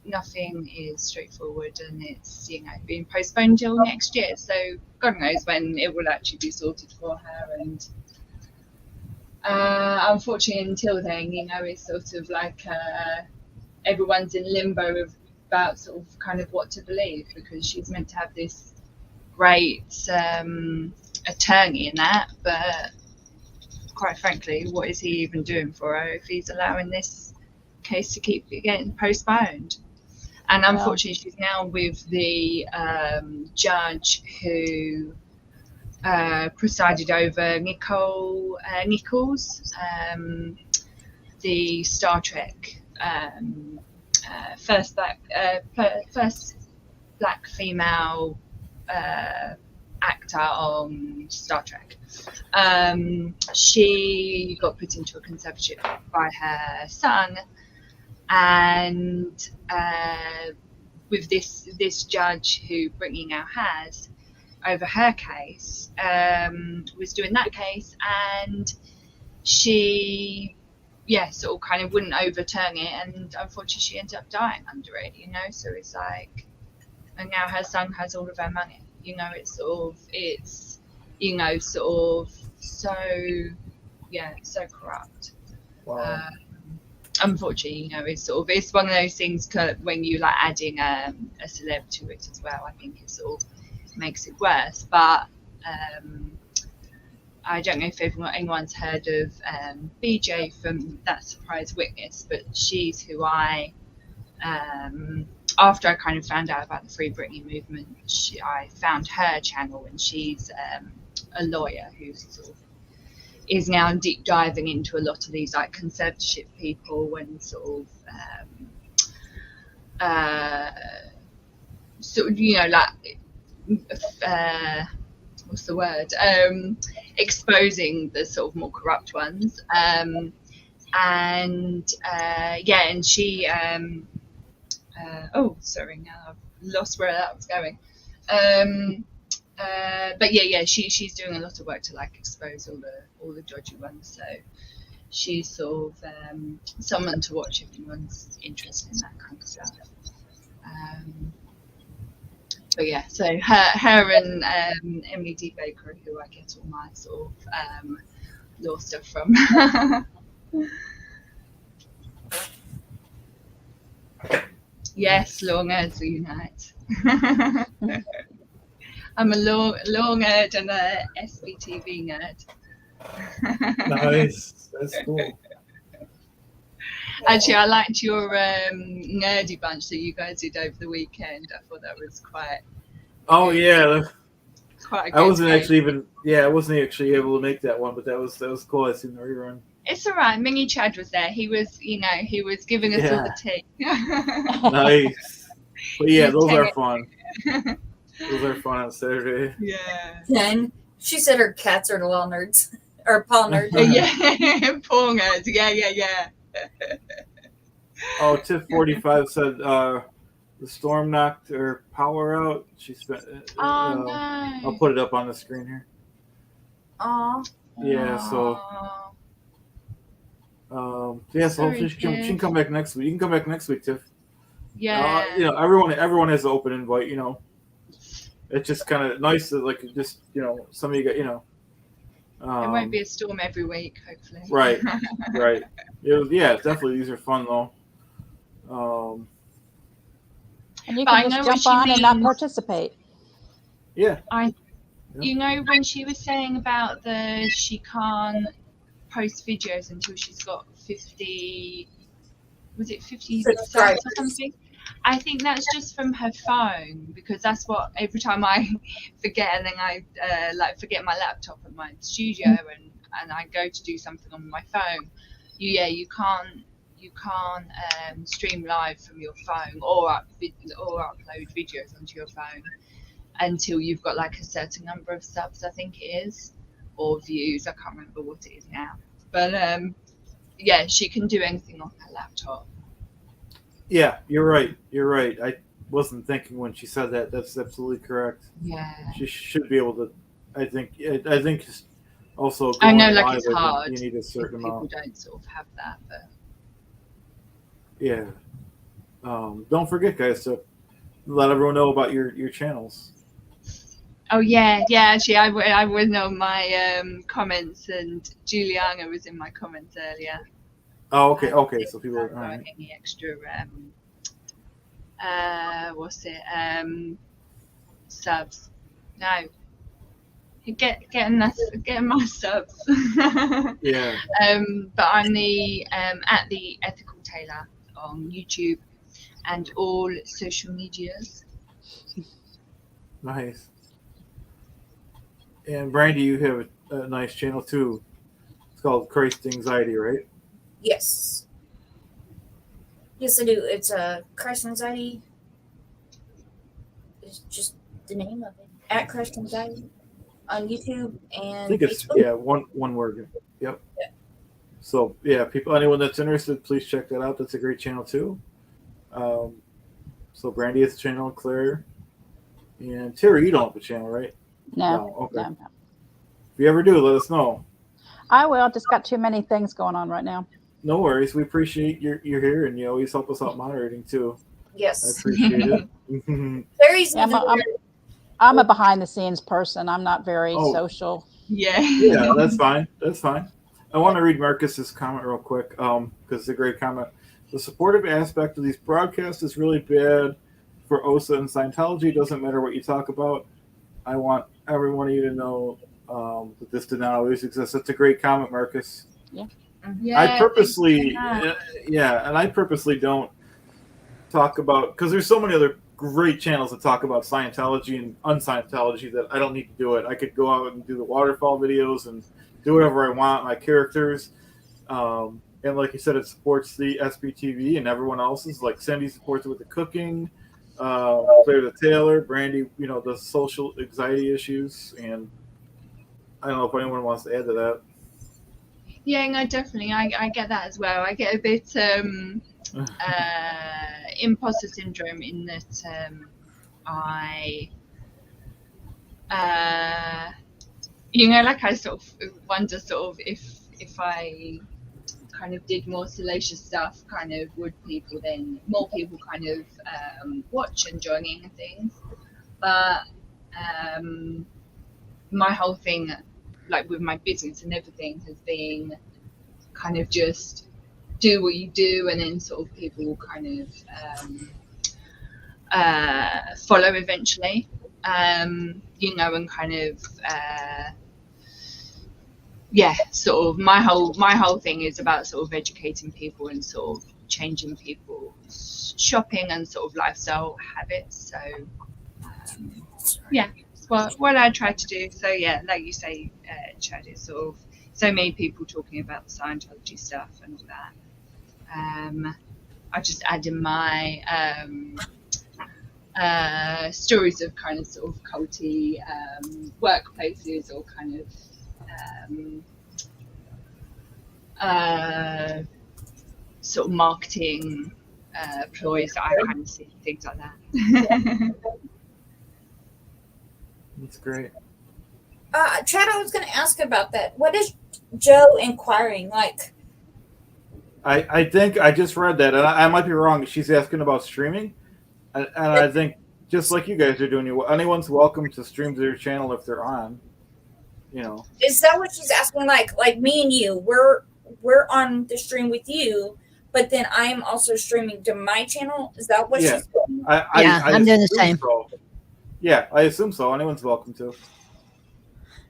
nothing is straightforward, and it's being postponed till next year. So God knows when it will actually be sorted for her. And unfortunately, until then, it's sort of like everyone's in limbo about sort of kind of what to believe, because she's meant to have this great attorney in that, but quite frankly, what is he even doing for her if he's allowing this case to keep getting postponed? And unfortunately, she's now with the judge who presided over Nicole Nichols, the Star Trek first black female actor on Star Trek. She got put into a conservatorship by her son, and with this judge who Brittany now has over her case, was doing that case, and she sort of kind of wouldn't overturn it, and unfortunately she ended up dying under it, so it's like, and now her son has all of her money, it's sort of so so corrupt. Wow. Unfortunately, it's one of those things when you like adding a celeb to it as well. I think it sort of makes it worse. But I don't know if anyone's heard of BJ from That Surprise Witness, but she's who I, after I kind of found out about the Free Britney movement, I found her channel, and she's a lawyer who sort of is now deep diving into a lot of these like conservatorship people and sort of what's the word, exposing the sort of more corrupt ones, and she sorry, now I've lost where that was going. But she's doing a lot of work to like expose all the dodgy ones. So she's sort of someone to watch if anyone's interested in that kind of stuff. But yeah, so her and Emily D. Baker, who I get all my sort of law stuff from. Yes, law nerds unite. I'm a law nerd and a SPTV nerd. Nice. That's cool. Actually, I liked your nerdy bunch that you guys did over the weekend. I thought that was quite. Oh yeah. Quite. I wasn't actually even. Yeah, I wasn't actually able to make that one, but that was cool. I seen the rerun. It's all right. Mini Chad was there. He was giving us all the tea. Nice. But yeah, those are fun. Those are fun on Saturday. Yeah. Then she said her cats are the law nerds or paw nerds. Yeah, paw nerds. Yeah. Oh, Tiff 45 said the storm knocked her power out. She spent. Oh I'll no. put it up on the screen here. Aw. Yeah. So. Yeah. So Sorry, hopefully she can Tiff. come back next week. You can come back next week, Tiff. Yeah. You know, everyone has an open invite. You know, it's just kind of nice that like just some of you got It won't be a storm every week, hopefully. Right. Right. Yeah. Definitely, these are fun though. And you But I can know just what jump she on and not means. participate. Yeah. You know, when she was saying about she can't post videos until she's got 50, was it 50 subs Subscribers. or something? I think that's just from her phone, because that's what every time I forget, and then I forget my laptop at my studio, and I go to do something on my phone. You can't stream live from your phone or upload videos onto your phone until you've got like a certain number of subs, I think it is, or views. I can't remember what it is now. But yeah, she can do anything on her laptop. Yeah, you're right. You're right. I wasn't thinking when she said that. That's absolutely correct. Yeah. She should be able to. I think also. I know, going like live, it's I think hard you need a if certain people amount. don't sort of have that, but Yeah. Don't forget, guys, to let everyone know about your channels. oh yeah. Actually, I was on my comments, and Juliana was in my comments earlier. Oh, okay. Okay. So people are all right. Any extra subs? No. Getting my subs. Yeah. But I'm the at the Ethical Tailor on YouTube and all social medias. Nice. And Brandy, you have a nice channel too. It's called Christ Anxiety, right? Yes. Yes, I do. It's a Crush Anxiety. It's just the name of it. At Crush Anxiety on YouTube and I think it's Facebook. one word. Yep. Yeah. So yeah, anyone that's interested, please check that out. That's a great channel too. So Brandy has a channel, Claire, and Terry. You don't have a channel, right? No. Okay. No. If you ever do, let us know. I will. Just got too many things going on right now. No worries. We appreciate you're here, and you always help us out moderating too. I Yes. appreciate it. Terry's Yeah, even I'm a behind the scenes person. I'm not very Oh. social. Yeah. Yeah, that's fine. That's fine. I want to read Marcus's comment real quick because it's a great comment. The supportive aspect of these broadcasts is really bad for OSA and Scientology. It doesn't matter what you talk about. I want every one of you to know that this did not always exist. That's a great comment, Marcus. Yeah. I purposely, Yeah. and I purposely don't talk about, because there's so many other great channels that talk about Scientology and un-Scientology that I don't need to do it. I could go out and do the waterfall videos and do whatever I want, my characters. And like you said, it supports the SPTV and everyone else's. Like Cindy supports it with the cooking, Claire the Tailor, Brandy, the social anxiety issues. And I don't know if anyone wants to add to that. Yeah, no, definitely. I get that as well. I get a bit imposter syndrome in that I like I sort of wonder sort of if I kind of did more salacious stuff, kind of would more people kind of watch and join in and things. But my whole thing, like with my business and everything, has been kind of just do what you do, and then sort of people will kind of follow eventually, and kind of sort of my whole thing is about sort of educating people and sort of changing people's shopping and sort of lifestyle habits. So what I try to do. So yeah, like you say, Chad, it's sort of so many people talking about the Scientology stuff and all that. I just add in my stories of kind of sort of culty workplaces or kind of sort of marketing ploys that I kind of see, things like that. That's great. Chad, I was going to ask about that. What is Joe inquiring? Like, I think I just read that, and I might be wrong. She's asking about streaming, and I think just like you guys are doing, anyone's welcome to stream to their channel if they're on. You know, is that what she's asking? Like me and you, we're on the stream with you, but then I'm also streaming to my channel. Is that what she's doing? I'm doing the same. So. Yeah, I assume so. Anyone's welcome to.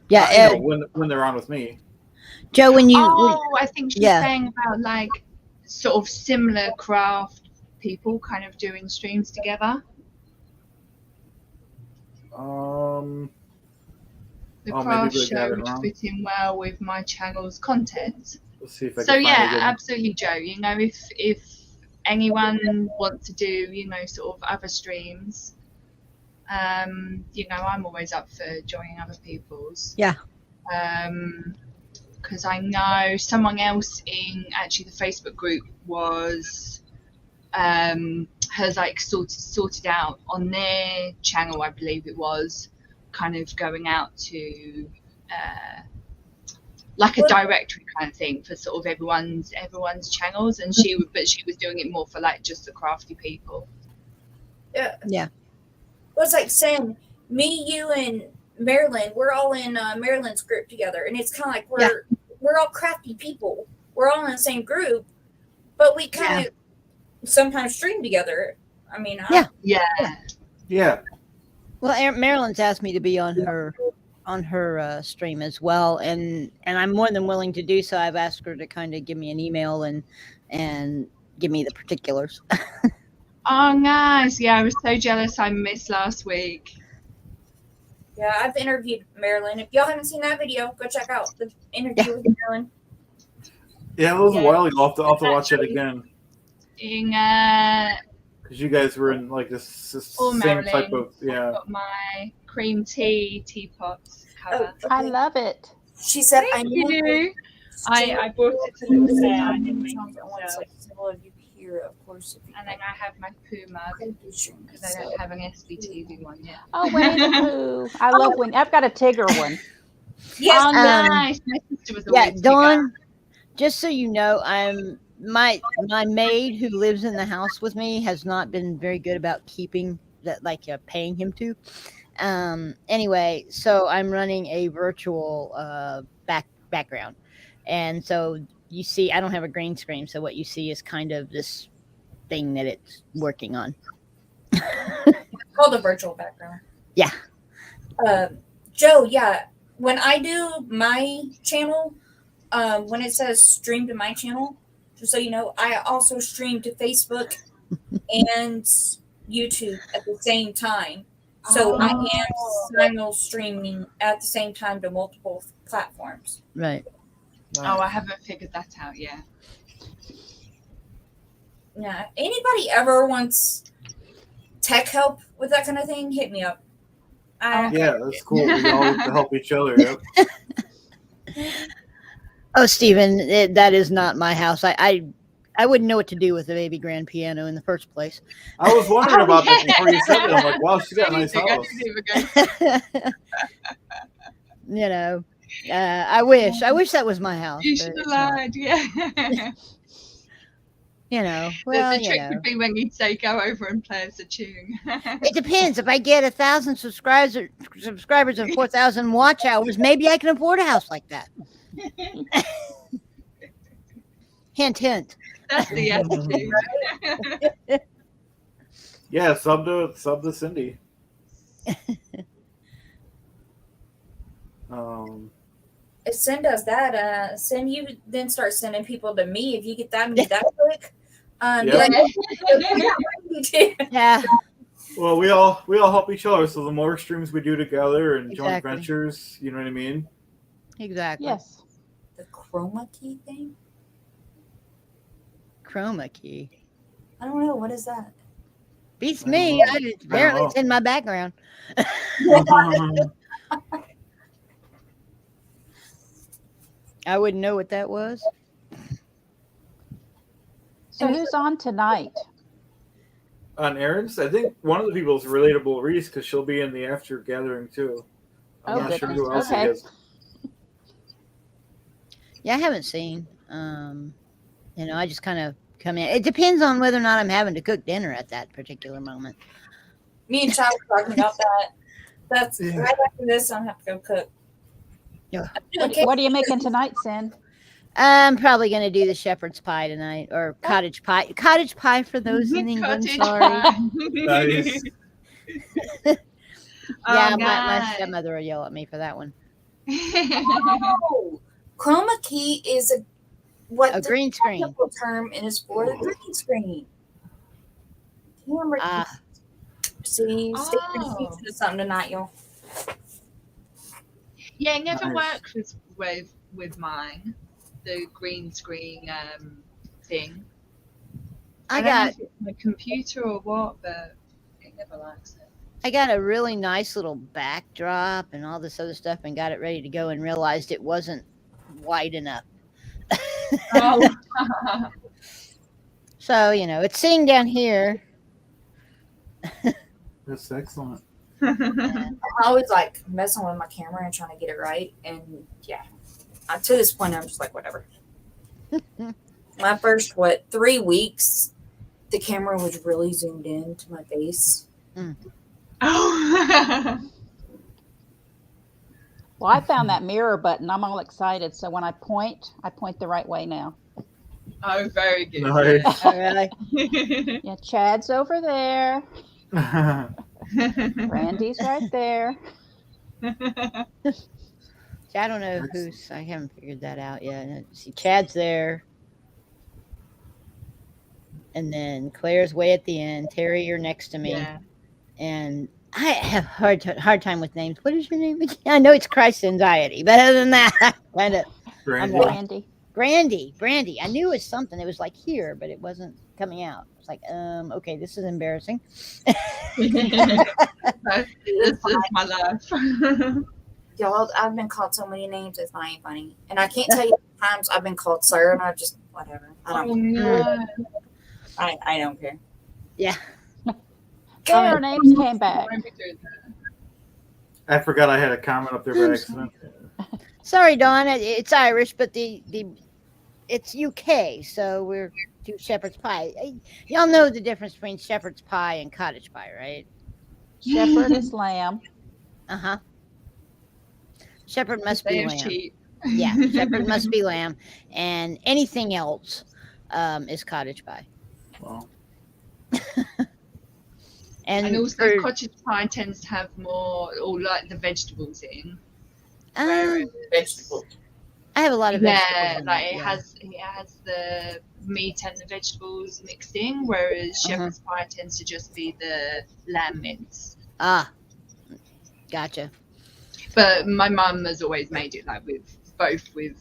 Yeah, when they're on with me. Joe, I think she's saying about like sort of similar craft people kind of doing streams together. The craft show would fit in well with my channel's content. Let's see if I can so find yeah, it absolutely, Joe. You know, if anyone wants to do, you know, sort of other streams, you know, I'm always up for joining other people's. Yeah. Because I know someone else in actually the Facebook group was has like sorted out on their channel, I believe it was, kind of going out to like a directory kind of thing for sort of everyone's channels, and she was doing it more for like just the crafty people. Yeah. It was like saying me, you, and Marilyn. We're all in Marilyn's group together, and it's kind of like we're all crafty people. We're all in the same group, but we kind of sometimes stream together. I mean, yeah. Well, Marilyn's asked me to be on her stream as well, and I'm more than willing to do so. I've asked her to kind of give me an email and give me the particulars. Oh, nice. Yeah, I was so jealous I missed last week. Yeah, I've interviewed Marilyn. If y'all haven't seen that video, go check out the interview with Marilyn. Yeah, it was a while ago. I'll have to watch it again. Because you guys were in like this same Marilyn, type of I've got my cream tea teapots cover. I love it. She said, Thank you. I brought it to little Sarah. I didn't make it myself. Of course. And then I have my poo mug because I don't have an SPTV one yet. Oh, Winnie the Pooh! I love Winnie. I've got a Tigger one. Yes, oh, nice. My sister was always Dawn. Just so you know, my maid who lives in the house with me has not been very good about keeping that, like paying him to. Anyway, so I'm running a virtual background, and so you see, I don't have a green screen, so what you see is kind of this thing that it's working on. It's called a virtual background. Yeah. Joe, when I do my channel, when it says stream to my channel, just so you know, I also stream to Facebook and YouTube at the same time. So I am simul streaming at the same time to multiple platforms. Right. Nice. Oh, I haven't figured that out yet. Yeah. Anybody ever wants tech help with that kind of thing? Hit me up. Yeah, that's cool. We all have to help each other. Yep. Oh, Stephen, that is not my house. I wouldn't know what to do with a baby grand piano in the first place. I was wondering about that before you said it. I'm like, wow, she's got a nice house. You know, I wish that was my house. You should have lied, yeah. You know, well, the trick would be when you'd say go over and play us a tune. It depends. If I get 1,000 subscribers and 4,000 watch hours, maybe I can afford a house like that. Hint, hint. That's the attitude. Yeah, sub to Cindy. If Sin does that, Sin, you then start sending people to me if you get that many that quick. Yeah. Well, we all help each other. So the more streams we do together and joint Exactly. ventures, you know what I mean? Exactly. Yes. The chroma key thing? Chroma key. I don't know. What is that? Beats me. Apparently it's in my background. I wouldn't know what that was. So who's on tonight? on errands. I think one of the people is relatable Reese because she'll be in the after gathering too. I'm Oh, not sure goodness. who else Okay. it is. Yeah, I haven't seen. I just kind of come in. It depends on whether or not I'm having to cook dinner at that particular moment. Me and Chad were talking about that. That's Yeah. right after this. I'm gonna have to go cook. Yeah. What are you making tonight, Sin? I'm probably going to do the shepherd's pie tonight, or cottage pie. Cottage pie for those in England. Cottage Sorry. pie. Nice. Yeah, Oh, my nice. stepmother will yell at me for that one. Oh, chroma key is A green screen. technical term and is for the green screen. Camera Ah. See, stay Oh. tuned to something tonight, y'all. Yeah, it never Nice. worked with mine, the green screen thing. I don't know got if it's my computer or what, but it never likes it. I got a really nice little backdrop and all this other stuff and got it ready to go and realized it wasn't wide enough. Oh. So, it's sitting down here. That's excellent. I'm always like messing with my camera and trying to get it right. And yeah, to this point, I'm just like, whatever. My first, 3 weeks, the camera was really zoomed in to my face. Oh. Well, I found that mirror button. I'm all excited. So when I point the right way now. Oh, very good. Nice. Oh, really? Yeah, Chad's over there. Randy's right there. I don't know I haven't figured that out yet. See, Chad's there. And then Claire's way at the end. Terry, you're next to me. Yeah. And I have hard time with names. What is your name again? I know it's Christ's anxiety, but other than that, kind of. Brandy. Randy. I knew it was something. It was like here, but it wasn't coming out. It's like, okay, this is embarrassing. This is my life. Y'all, I've been called so many names, it's not even funny. And I can't tell you how many times I've been called sir, and I just, whatever. I Oh, don't, no. I don't care. Yeah. Okay, our names came back. Won't be doing that. I forgot I had a comment up there by accident. Sorry, Dawn. It's Irish, but it's UK, so we're do shepherd's pie. Y'all know the difference between shepherd's pie and cottage pie, right? Shepherd is lamb. Uh-huh. Shepherd must be They're lamb. cheap. Yeah, shepherd must be lamb, and anything else is cottage pie. Well, And also, for- cottage pie tends to have more, or like the vegetables in. Vegetables. I have a lot of vegetables. Yeah, in like it, it has the meat and the vegetables mixed in, whereas shepherd's pie tends to just be the lamb mince. Ah, gotcha. But my mum has always made it like with everything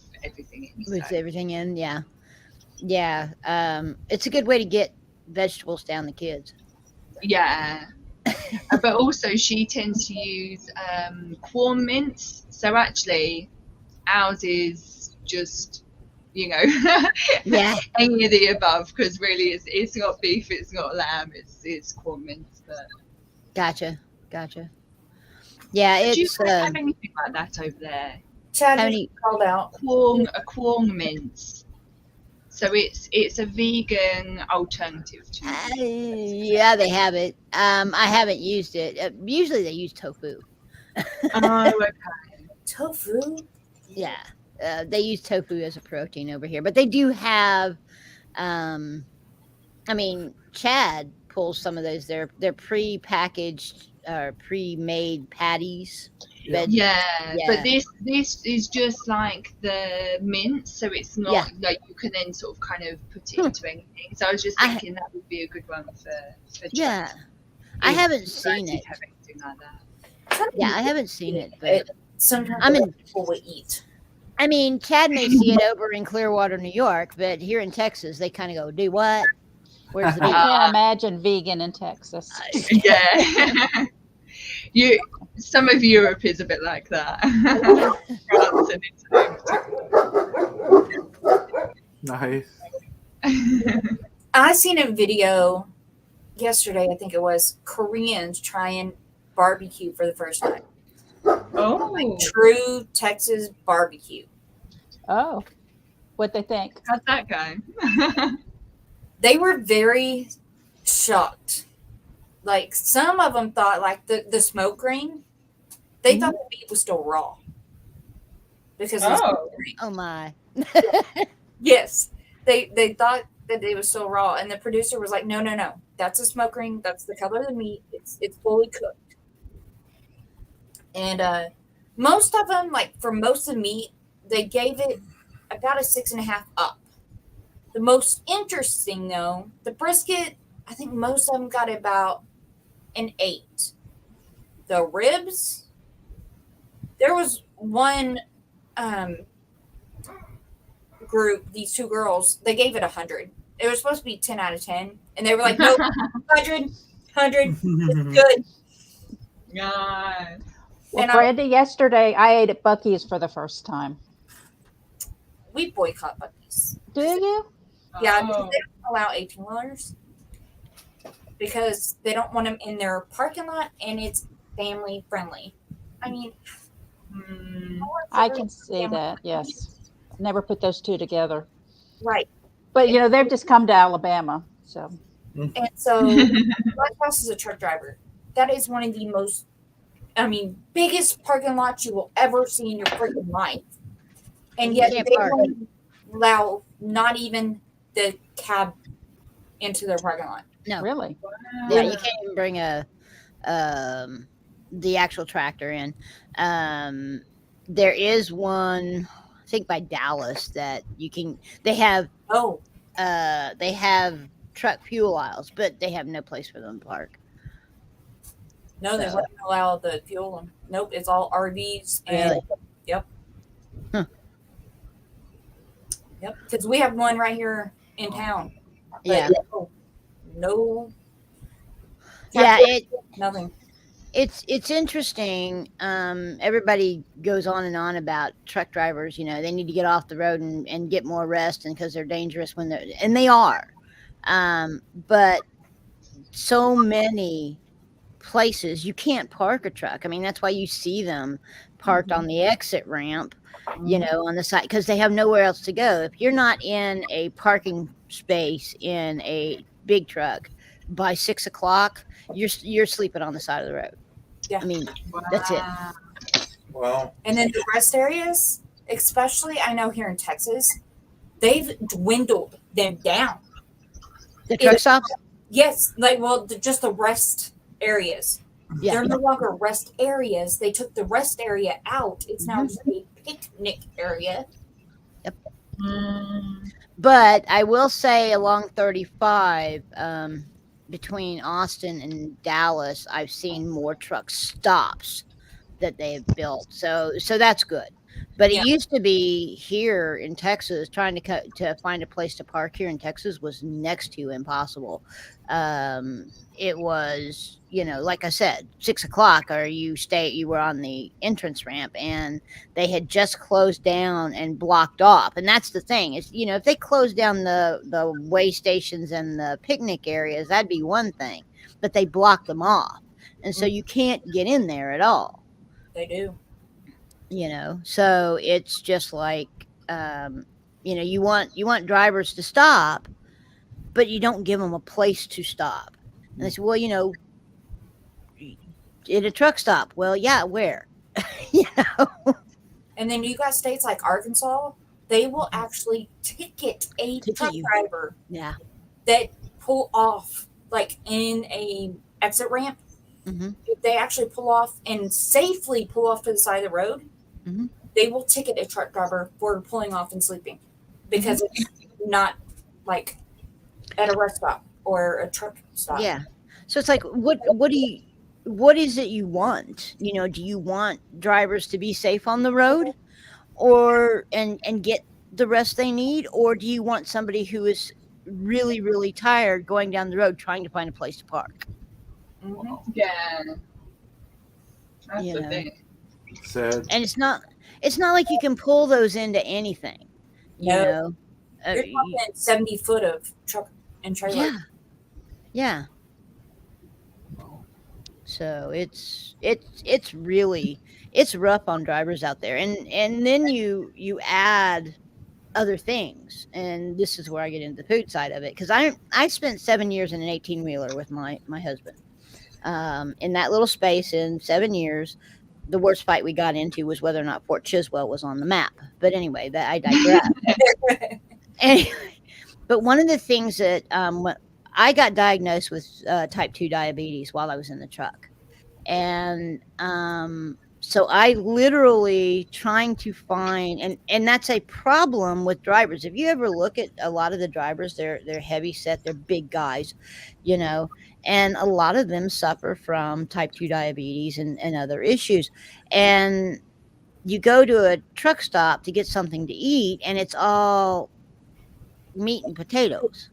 in. With so. everything in, yeah. It's a good way to get vegetables down the kids. Yeah. But also she tends to use corn mince. So actually ours is just, Yeah. any of the above, because really it's not beef, it's not lamb, it's corn mince. But Gotcha. Yeah, do you it's have anything like that over there? Chad How just many- called out. A corn mince. So it's a vegan alternative to yeah, they have it. I haven't used it. Usually they use tofu. Oh, okay. Tofu? Yeah, they use tofu as a protein over here, but they do have. Chad pulls some of those. They're pre-packaged or pre-made patties. Yeah. Yeah, Yeah. but this is just like the mince, so it's not like you can then sort of kind of put it into anything. So I was just thinking that would be a good one for Yeah, Chad. I If haven't you seen did it. have anything like that. Yeah, I haven't seen it, but Sometimes I'm in- people will eat. Chad may see it over in Clearwater, New York, but here in Texas, they kind of go, "Do what? Where's the I beef?" can't imagine vegan in Texas. Yeah. Some of Europe is a bit like that. France and nice. I seen a video yesterday, I think it was, Koreans trying barbecue for the first time. Oh, True Texas barbecue. Oh, what they think? how'd that go? They were very shocked. Like some of them thought, like the smoke ring, they thought the meat was still raw because of the smoke ring. Oh my. Yes, they thought that it was still raw, and the producer was like, "No, no, no, that's a smoke ring. That's the color of the meat. It's fully cooked." And most of them, like for most of the meat, they gave it about a 6.5 up. The most interesting though, the brisket, I think most of them got about an 8. The ribs, there was one group, these two girls, they gave it 100. It was supposed to be 10 out of 10, and they were like, "Nope, 100, 100, it's good." Nice. Well, And Brandy, yesterday I ate at Buc-ee's for the first time. we boycott Buc-ee's. Do you? Yeah, Oh. they don't allow 18-wheelers because they don't want them in their parking lot, and it's family friendly. I mean, Hmm. I can see that. Yes. Never put those two together. right. But you know, they've just come to Alabama. So And so, my spouse is a truck driver. That is one of the most, biggest parking lots you will ever see in your freaking life. And You yet, can't they park. won't allow not even the cab into their parking lot. No. really, Yeah, you can't even bring the actual tractor in. There is one, I think by Dallas, that you can. They have Oh, truck fuel aisles, but they have no place for them to park. no, they So- wouldn't allow the fuel. Nope, it's all RVs. And, Really? Yep. Huh. Yep, because we have one right here in town. But Yeah, no. yeah. Nothing. It's interesting. Everybody goes on and on about truck drivers. You know, they need to get off the road and get more rest, and because they're dangerous and they are. But so many places you can't park a truck. I mean, that's why you see them parked on the exit ramp, you know, on the side, because they have nowhere else to go. If you're not in a parking space in a big truck by 6 o'clock, you're sleeping on the side of the road. Yeah. I mean, that's it. Wow. Wow. And then the rest areas, especially I know here in Texas, they've dwindled them down. The truck stops. Yes, like just the rest areas. Yeah. They're no longer rest areas. They took the rest area out. It's now just a picnic area. Mm. But I will say along 35, between Austin and Dallas, I've seen more truck stops that they have built. So that's good. But Yeah. it used to be here in Texas, trying to find a place to park here in Texas was next to impossible. It was, you know, like I said, 6 o'clock, or you were on the entrance ramp, and they had just closed down and blocked off. And that's the thing is, you know, if they closed down the way stations and the picnic areas, that'd be one thing, but they blocked them off, and so you can't get in there at all. They do. You know, so it's just like, you know, you want drivers to stop, but you don't give them a place to stop. And they say, well, you know, in a truck stop. Well, yeah, where? You know, And then you got states like Arkansas, they will actually ticket a Ticket truck you. driver yeah. that pull off like in a exit ramp. Hmm. If they actually pull off and safely pull off to the side of the road, Mhm. they will ticket a truck driver for pulling off and sleeping because it's not like at a rest stop or a truck stop. Yeah. So it's like, what is it you want? You know, do you want drivers to be safe on the road, or and get the rest they need, or do you want somebody who is really, really tired going down the road trying to find a place to park? Mhm. Yeah. That's You the know. thing. Sad. And it's not like you can pull those into anything. You No. know. You're talking 70 foot of truck and trailer. Yeah. Yeah. So it's really it's rough on drivers out there, and then you add other things, and this is where I get into the food side of it, because I spent 7 years in an 18-wheeler with my husband. In that little space in 7 years, the worst fight we got into was whether or not Fort Chiswell was on the map. But anyway, that I digress. Anyway, but one of the things that when I got diagnosed with type 2 diabetes while I was in the truck, and so I literally trying to find, and that's a problem with drivers. If you ever look at a lot of the drivers, they're heavy set, they're big guys, you know, and a lot of them suffer from type 2 diabetes and other issues. And you go to a truck stop to get something to eat, and it's all meat and potatoes,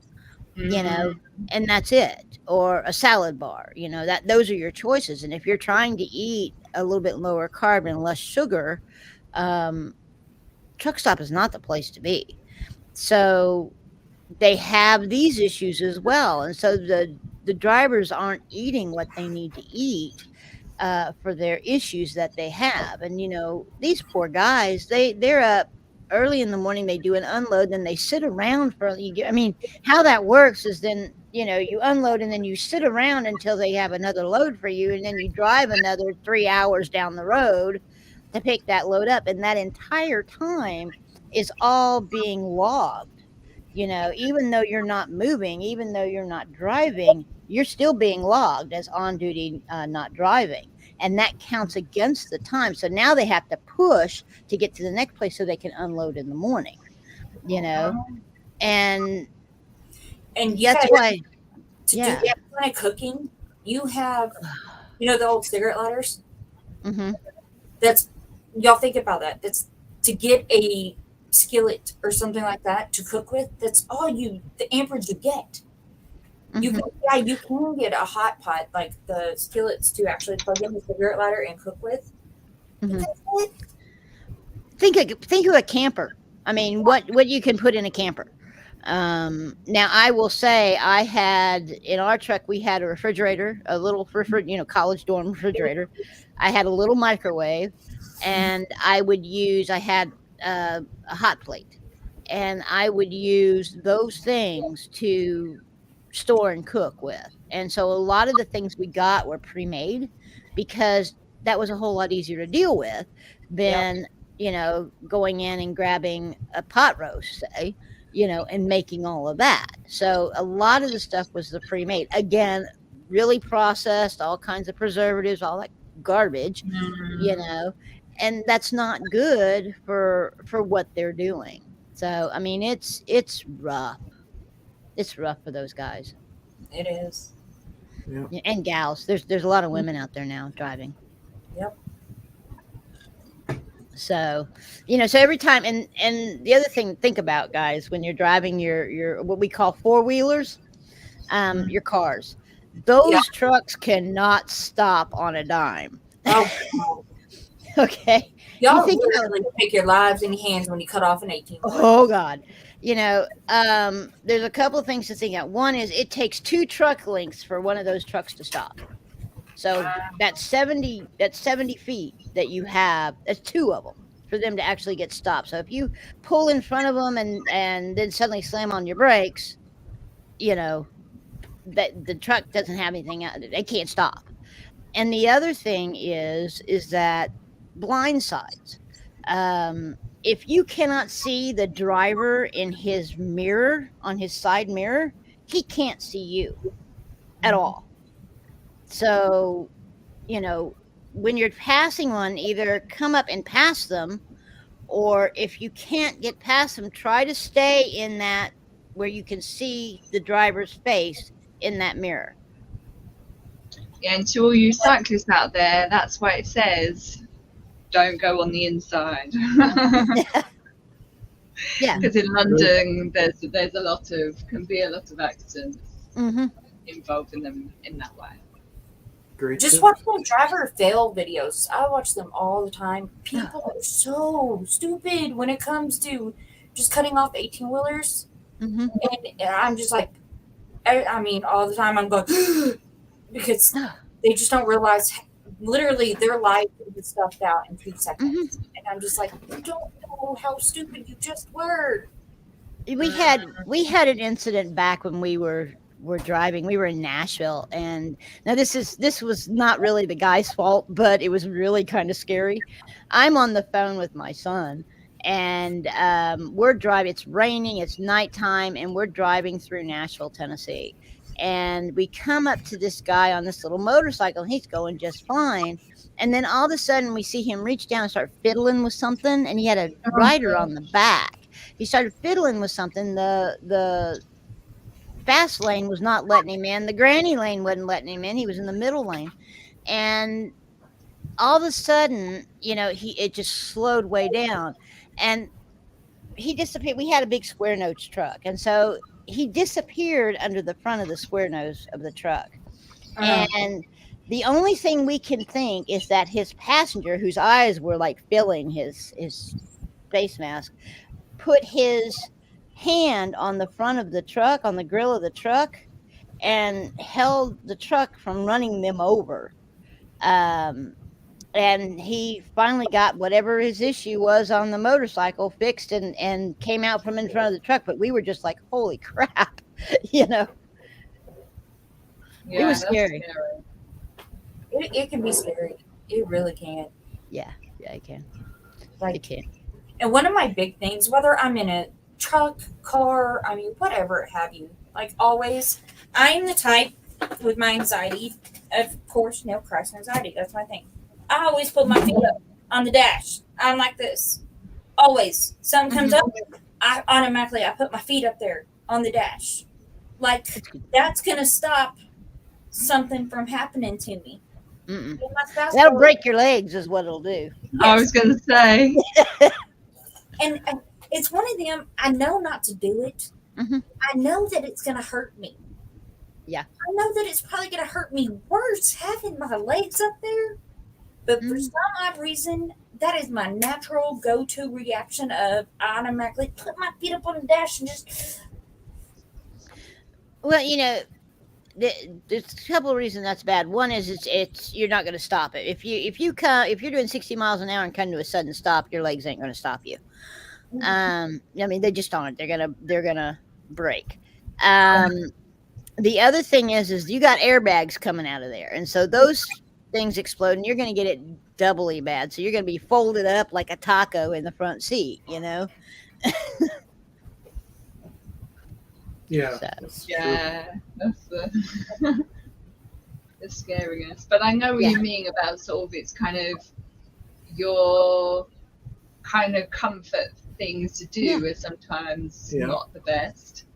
you know, and that's it, or a salad bar, you know, that those are your choices. And if you're trying to eat a little bit lower carb and less sugar, um, truck stop is not the place to be. So they have these issues as well, and so the drivers aren't eating what they need to eat for their issues that they have. And you know, these poor guys, they're up early in the morning, they do an unload, then they sit around for I mean, how that works is then, you know, you unload and then you sit around until they have another load for you, and then you drive another 3 hours down the road to pick that load up, and that entire time is all being logged. You know, even though you're not moving, even though you're not driving, you're still being logged as on duty, not driving. And that counts against the time. So now they have to push to get to the next place so they can unload in the morning, you know? And And you that's guys, why, to yeah. do that kind of cooking, you have, you know, the old cigarette lighters? Mm-hmm. That's, y'all think about that. That's to get a skillet or something like that to cook with. That's all the amperage you get. You Mm-hmm. can, yeah, you can get a hot pot, like the skillets to actually plug in the cigarette lighter and cook with. Mm-hmm. That's it. Think of a camper. I mean, what you can put in a camper. Now I will say I had in our truck, we had a refrigerator, a little you know, college dorm refrigerator. I had a little microwave, and I had a hot plate, and I would use those things to store and cook with. And so a lot of the things we got were pre-made, because that was a whole lot easier to deal with than, you know, going in and grabbing a pot roast, say, you know, and making all of that. So a lot of the stuff was the pre-made. Again, really processed, all kinds of preservatives, all that garbage, you know, and that's not good for what they're doing. So I mean, it's rough. It's rough for those guys. It is. Yeah. And gals. There's a lot of women out there now driving. Yep. So, you know, so every time, and the other thing, think about, guys, when you're driving your what we call four-wheelers, your cars, those trucks cannot stop on a dime. Oh, Okay. y'all think about- literally take your lives in your hands when you cut off an 18. Oh God. You know, there's a couple of things to think about. One is it takes 2 truck lengths for one of those trucks to stop. So that's 70 feet that you have. That's 2 of them for them to actually get stopped. So if you pull in front of them and then suddenly slam on your brakes, you know, that the truck doesn't have anything. They can't stop. And the other thing is that blind sides. If you cannot see the driver in his mirror, on his side mirror, he can't see you at all. So, you know, when you're passing one, either come up and pass them, or if you can't get past them, try to stay in that where you can see the driver's face in that mirror. Yeah, and to all you cyclists out there, that's why it says don't go on the inside. Yeah. Because in London, there's can be a lot of accidents Mm-hmm. involved in them in that way. Great. Just tip. watch them driver fail videos. I watch them all the time. People are so stupid when it comes to just cutting off 18-wheelers. Mm-hmm. And I'm just like, I mean, all the time I'm going, because they just don't realize literally their life is stuffed out in 2 seconds. Mhm. And I'm just like, you don't know how stupid you just were. We had an incident back when we were driving. We were in Nashville, and now this was not really the guy's fault, but it was really kind of scary. I'm on the phone with my son, and we're driving. It's raining. It's nighttime, and we're driving through Nashville, Tennessee. And we come up to this guy on this little motorcycle, and he's going just fine. And then all of a sudden, we see him reach down and start fiddling with something, and he had a rider on the back. He started fiddling with something. The fast lane was not letting him in. The granny lane wasn't letting him in. He was in the middle lane, and all of a sudden, it just slowed way down, and he disappeared. We had a big square nose truck, and so he disappeared under the front of the square nose of the truck. And the only thing we can think is that his passenger, whose eyes were like filling his face mask, put his hand on the front of the truck, on the grill of the truck, and held the truck from running them over. And he finally got whatever his issue was on the motorcycle fixed and came out from in front of the truck. But we were just like, holy crap, Yeah, it was that's scary. It can be scary. It really can. Yeah, it can. Like, It can. and one of my big things, whether I'm in a truck, car, I mean, whatever have you, like always, I'm the type with my anxiety, of course, Christ anxiety. That's my thing. I always put my feet up on the dash. I'm like this. Always. Something comes up, I put my feet up there on the dash. Like, that's going to stop something from happening to me. Mm-mm. And my spouse That'll will- break your legs, is what it'll do. I was going to say. And it's one of them, I know not to do it. Mhm. I know that it's going to hurt me. Yeah. I know that it's probably going to hurt me worse having my legs up there. But for some odd reason, that is my natural go-to reaction of I automatically put my feet up on the dash and just... Well, there's a couple of reasons that's bad. One is it's you're not going to stop it. If you're doing 60 miles an hour and come to a sudden stop, your legs ain't going to stop you. I mean, they just aren't. They're gonna break. The other thing is you got airbags coming out of there, and so those things explode, and you're going to get it doubly bad. So you're going to be folded up like a taco in the front seat. Yeah. So. That's true. Yeah, that's the scariness. But I know what you mean about sort of it's kind of your kind of comfort things to do is sometimes not the best.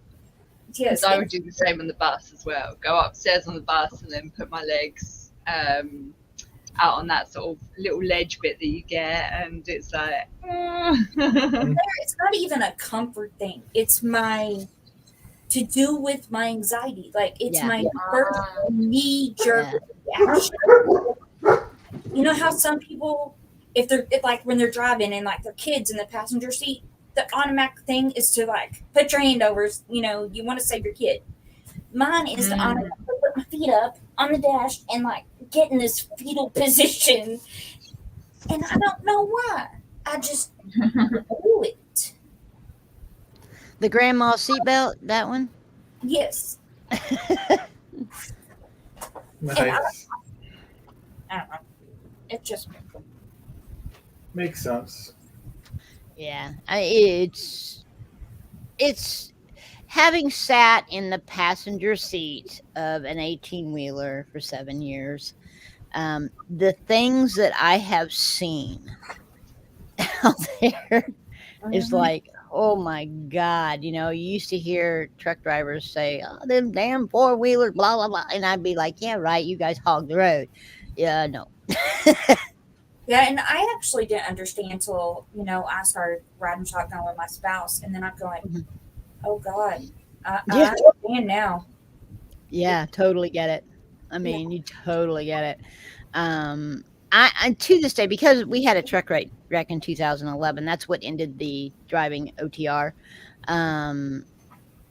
Yes. Because I would do the same on the bus as well. Go upstairs on the bus and then put my legs out on that sort of little ledge bit that you get, and it's like It's not even a comfort thing. It's to do with my anxiety. Like, it's my first knee-jerk reaction. You know how some people, if like when they're driving and like their kids in the passenger seat, the automatic thing is to like put your hand over, you want to save your kid. Mine is to automatically put my feet up on the dash and like get in this fetal position. And I don't know why. I just do it. The grandma seatbelt, that one? Yes. Nice. I don't know. It just Makes sense. Yeah, it's having sat in the passenger seat of an 18-wheeler for 7 years. The things that I have seen out there is like, oh my God, you used to hear truck drivers say, oh, them damn four-wheelers, blah, blah, blah. And I'd be like, yeah, right, you guys hog the road. Yeah, no. Yeah, and I actually didn't understand until, I started riding shotgun with my spouse, and then I'm going, oh God, I understand now. Yeah, totally get it. I mean, you totally get it. I to this day, because we had a truck wreck in 2011, that's what ended the driving OTR.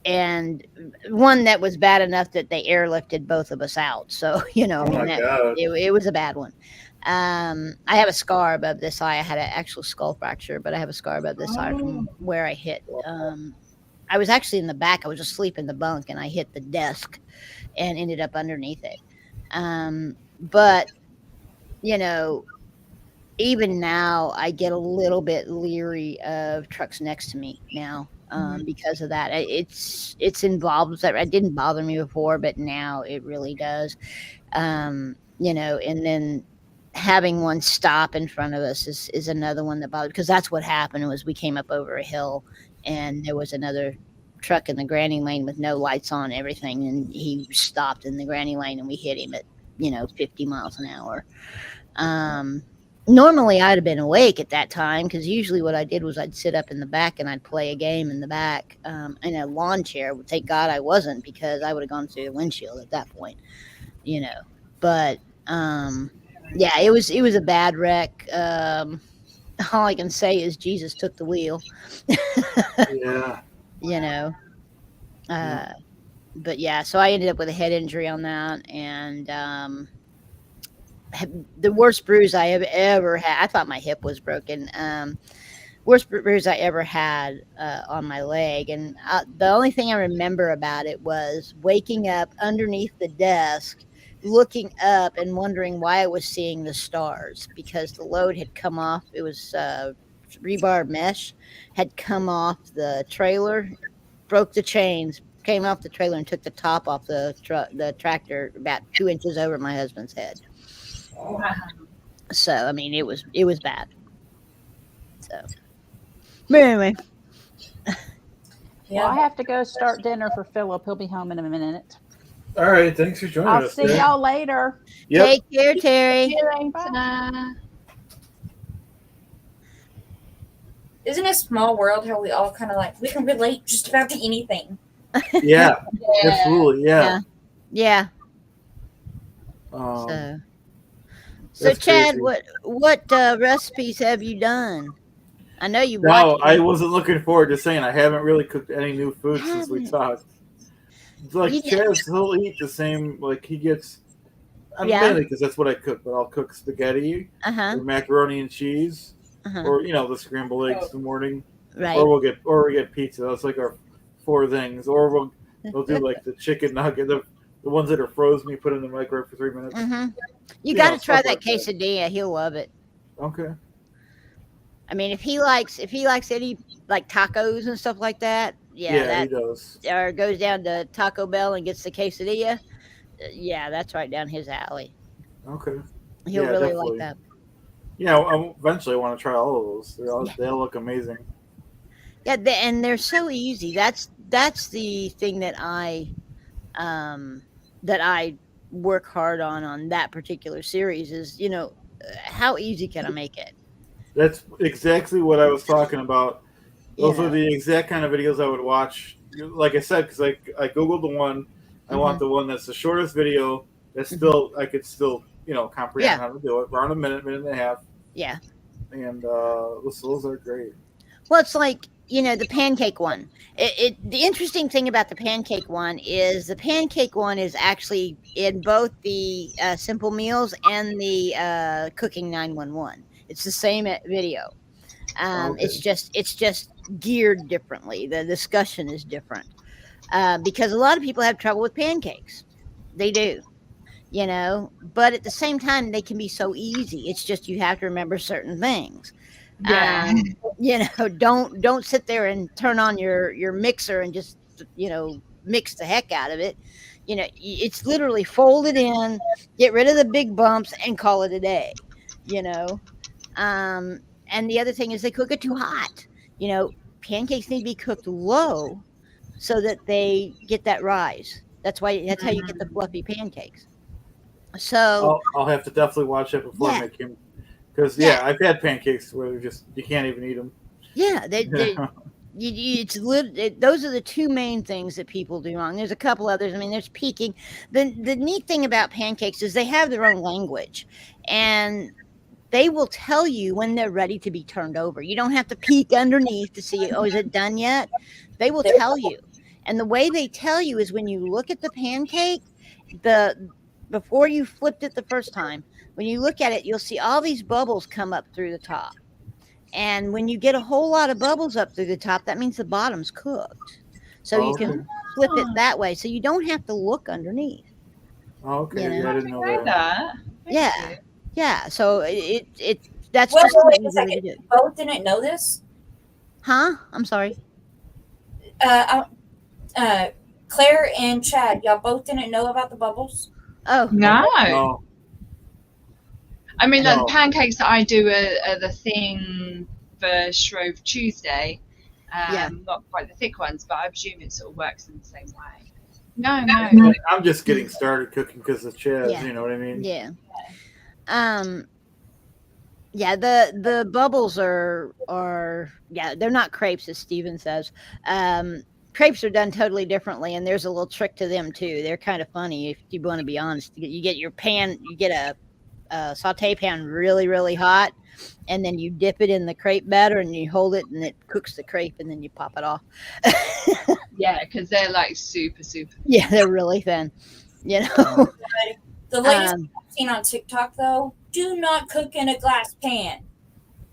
and one that was bad enough that they airlifted both of us out. So, I Oh mean, my God. it was a bad one. I have a scar above this eye. I had an actual skull fracture, but I have a scar above this eye from where I hit. I was actually in the back. I was asleep in the bunk, and I hit the desk and ended up underneath it. But even now, I get a little bit leery of trucks next to me now, because of that. It's involved that it didn't bother me before, but now it really does. And then having one stop in front of us is another one that bothered, because that's what happened was we came up over a hill and there was another truck in the granny lane with no lights on and everything, and he stopped in the granny lane and we hit him at 50 miles an hour. Normally I'd have been awake at that time, because usually what I did was I'd sit up in the back and I'd play a game in the back, in a lawn chair. Thank God I wasn't, because I would have gone through the windshield at that point. But yeah, it was a bad wreck. All I can say is Jesus took the wheel. Yeah. But yeah, so I ended up with a head injury on that, and the worst bruise I have ever had. I thought my hip was broken. Worst bruise I ever had on my leg, and the only thing I remember about it was waking up underneath the desk, looking up and wondering why I was seeing the stars, because the load had come off. It was rebar mesh had come off the trailer, broke the chains, came off the trailer, and took the top off the tractor about 2 inches over my husband's head. So I mean, it was bad. So, but anyway, Well, I have to go start dinner for Philip. He'll be home in a minute. All right. Thanks for joining I'll us. see y'all later. Yep. take care, Terry. Isn't it a small world how we all kind of we can relate just about to anything? Yeah. Absolutely. Yeah. Yeah. Um, So that's Chad, crazy. what recipes have you done? I know you No, watched. I wasn't looking forward to saying I haven't really cooked any new food since we Haven't. talked. It's like You- Chaz, he'll eat the same. Like he gets, Yeah. mainly because that's what I cook. But I'll cook spaghetti Uh-huh. or macaroni and cheese, Uh-huh. or the scrambled eggs in the morning, Right. or we get pizza. That's like our 4 things. Or we'll do like the chicken nugget, the ones that are frozen. You put in the microwave for 3 minutes. You You got know, to try stuff that like that. quesadilla. He'll love it. Okay. I mean, if he likes any like tacos and stuff like that, Yeah, he does. or goes down to Taco Bell and gets the quesadilla, yeah, that's right down his alley. Okay. He'll Yeah, really definitely. like that. Yeah, eventually I want to try all of those. Yeah. They all look amazing. Yeah, and they're so easy. That's the thing that I work hard on that particular series is, how easy can I make it? That's exactly what I was talking about. Those You are know. the exact kind of videos I would watch. Like I said, because I googled the one. I want the one that's the shortest video. That's still I could still comprehend how to do it. Around a minute and a half. Yeah. And those are great. Well, it's like, the pancake one. The interesting thing about the pancake one is the pancake one is actually in both the Simple Meals and the Cooking 911. It's the same video. Okay. It's just geared differently. The discussion is different, because a lot of people have trouble with pancakes. They do, but at the same time, they can be so easy. It's just you have to remember certain things. Yeah. Don't sit there and turn on your mixer and just mix the heck out of it. It's literally fold it in, get rid of the big bumps, and call it a day. And the other thing is they cook it too hot. Pancakes need to be cooked low so that they get that rise. That's how you get the fluffy pancakes. So I'll have to definitely watch it before I make him. Because I've had pancakes where you can't even eat them. Yeah, those are the two main things that people do wrong. There's a couple others. I mean, there's peeking. The neat thing about pancakes is they have their own language, and they will tell you when they're ready to be turned over. You don't have to peek underneath to see, is it done yet? They will tell you. And the way they tell you is when you look at the pancake, before you flipped it the first time, when you look at it, you'll see all these bubbles come up through the top. And when you get a whole lot of bubbles up through the top, that means the bottom's cooked. So you Okay. can flip it that way. So you don't have to look underneath. Okay. You know? Yeah, I didn't know Know that. that. Thank Yeah. you. Yeah. So that's Well, just wait an a easy way to second. do it. You both didn't know this? Huh? I'm sorry. Claire and Chad, y'all both didn't know about the bubbles? Oh, No. No. I mean, like, No. the pancakes that I do are the thing for Shrove Tuesday. Yeah. Not quite the thick ones, but I presume it sort of works in the same way. No. I'm just getting started cooking because of Chaz. Yeah. You know what I mean? Yeah. Yeah, the bubbles are yeah, they're not crepes as Steven says. Crepes are done totally differently, and there's a little trick to them too. They're kind of funny if you want to be honest. You get your pan, you get a saute pan really, really hot, and then you dip it in the crepe batter and you hold it and it cooks the crepe and then you pop it off. Yeah, because they're like super thin. Yeah, they're really thin. You know. The latest I've seen on TikTok, though, do not cook in a glass pan.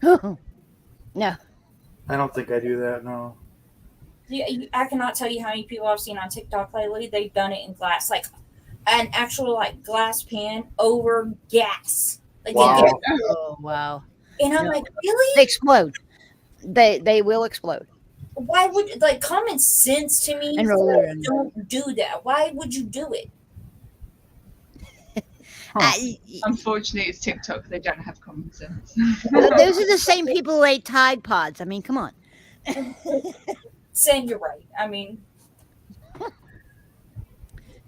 No. I don't think I do that. No. I cannot tell you how many people I've seen on TikTok lately. They've done it in glass, like an actual like glass pan over gas. Like Wow. they get, Oh wow. and I'm No. like, really? They explode. They will explode. Why would like common sense to me? And roll it around. Don't do that. Why would you do it? Unfortunately, it's TikTok. They don't have common sense. Those are the same people who ate Tide Pods. I mean, come on. Saying you're right. I mean,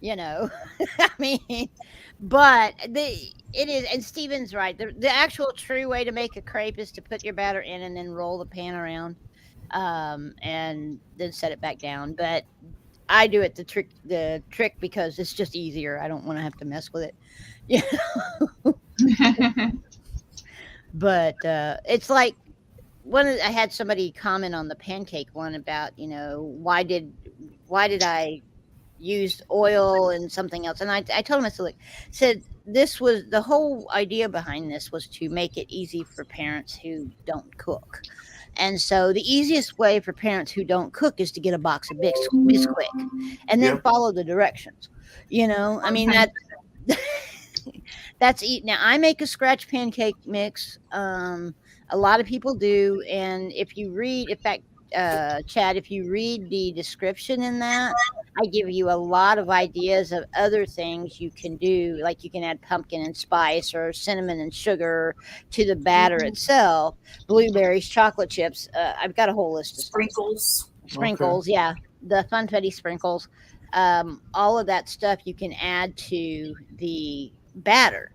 You know, I mean, but it is, and Steven's right. The actual true way to make a crepe is to put your batter in and then roll the pan around, and then set it back down. But I do it the trick because it's just easier. I don't want to have to mess with it. Yeah. But it's like I had somebody comment on the pancake one about, why did I use oil and something else, and I told him, I said this was the whole idea behind this was to make it easy for parents who don't cook. And so the easiest way for parents who don't cook is to get a box of Bisquick and then follow the directions. I mean, that's eat. Now I make a scratch pancake mix. A lot of people do. And if you read, in fact, Chad, if you read the description in that, I give you a lot of ideas of other things you can do. Like you can add pumpkin and spice or cinnamon and sugar to the batter itself, blueberries, chocolate chips. I've got a whole list of sprinkles. Okay. Yeah. The funfetti sprinkles. All of that stuff you can add to the batter.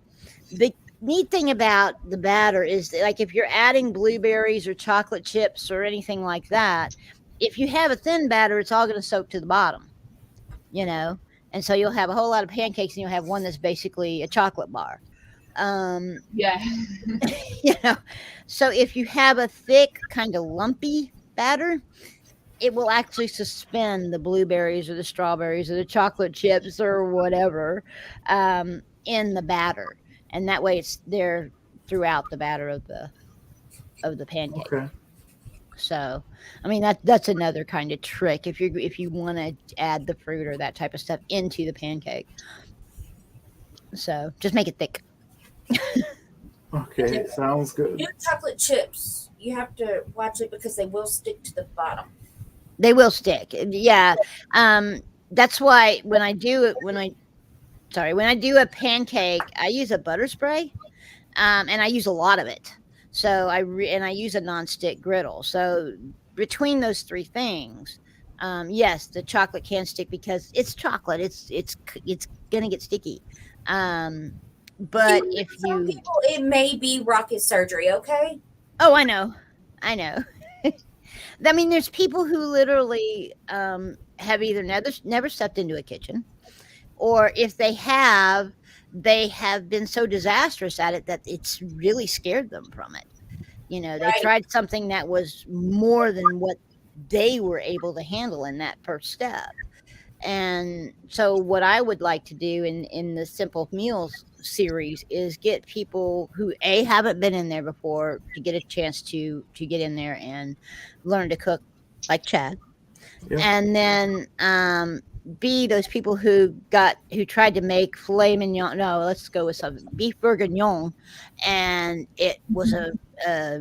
The neat thing about the batter is that, like, if you're adding blueberries or chocolate chips or anything like that, if you have a thin batter, it's all going to soak to the bottom, and so you'll have a whole lot of pancakes and you'll have one that's basically a chocolate bar. Yeah. So if you have a thick kind of lumpy batter, it will actually suspend the blueberries or the strawberries or the chocolate chips or whatever in the batter, and that way it's there throughout the batter of the pancake. Okay. So, I mean, that's another kind of trick if you want to add the fruit or that type of stuff into the pancake. So just make it thick. Okay, sounds good. New chocolate chips. You have to watch it because they will stick to the bottom. They will stick. Yeah. That's why when I do a pancake, I use a butter spray, and I use a lot of it. So I use a nonstick griddle. So between those three things, yes, the chocolate can stick because it's chocolate. It's gonna get sticky. But if some people, it may be rocket surgery. Okay. Oh, I know. I mean, there's people who literally have either never stepped into a kitchen, or if they have been so disastrous at it that it's really scared them from it. They tried something that was more than what they were able to handle in that first step. And so what I would like to do in the Simple Meals series is get people who haven't been in there before to get a chance to get in there and learn to cook like Chad. Yeah. And then B, those people who tried to make filet mignon, no, let's go with some beef bourguignon, and it was a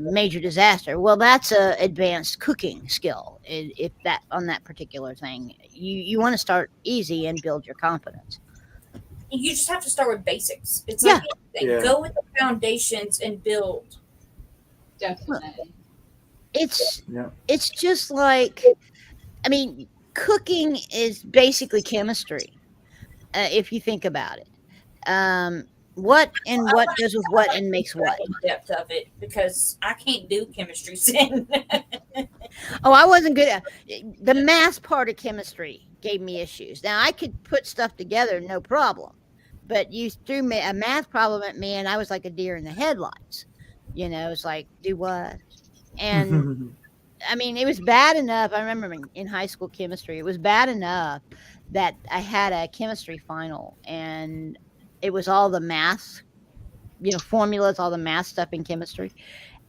major disaster. Well, that's a advanced cooking skill. If that on that particular thing, you want to start easy and build your confidence. You just have to start with basics. It's Yeah. like anything. Yeah. Go with the foundations and build. Definitely. It's Yeah. it's just like, I mean, cooking is basically chemistry, if you think about it. What and what goes with what and makes what. The depth of it, because I can't do chemistry sin. Oh, I wasn't good at the math part of chemistry. Gave me issues. Now I could put stuff together, no problem, but you threw me a math problem at me, and I was like a deer in the headlights. You know, it's like, do what? And I mean, it was bad enough. I remember in high school chemistry, it was bad enough that I had a chemistry final, and it was all the math, formulas, all the math stuff in chemistry.